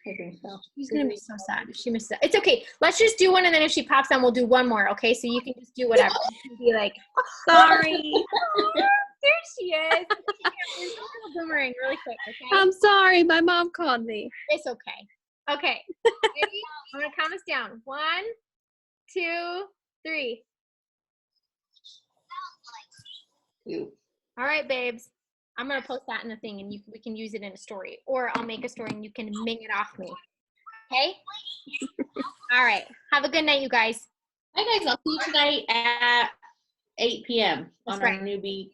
I think so. She's going to be so sad if she misses it. It's okay. Let's just do one, and then if she pops on, we'll do one more, okay? So you can just do whatever. You can be like, sorry. There she is. There's a little boomerang really quick, okay? I'm sorry. My mom called me. It's okay. Okay. Ready? I'm going to count us down. 1, 2, 3. You. All right, babes. I'm going to post that in the thing, and we can use it in a story. Or I'll make a story, and you can ming it off me. Okay? All right. Have a good night, you guys. Hi, guys. I'll see you tonight at 8 p.m. on That's right. our newbie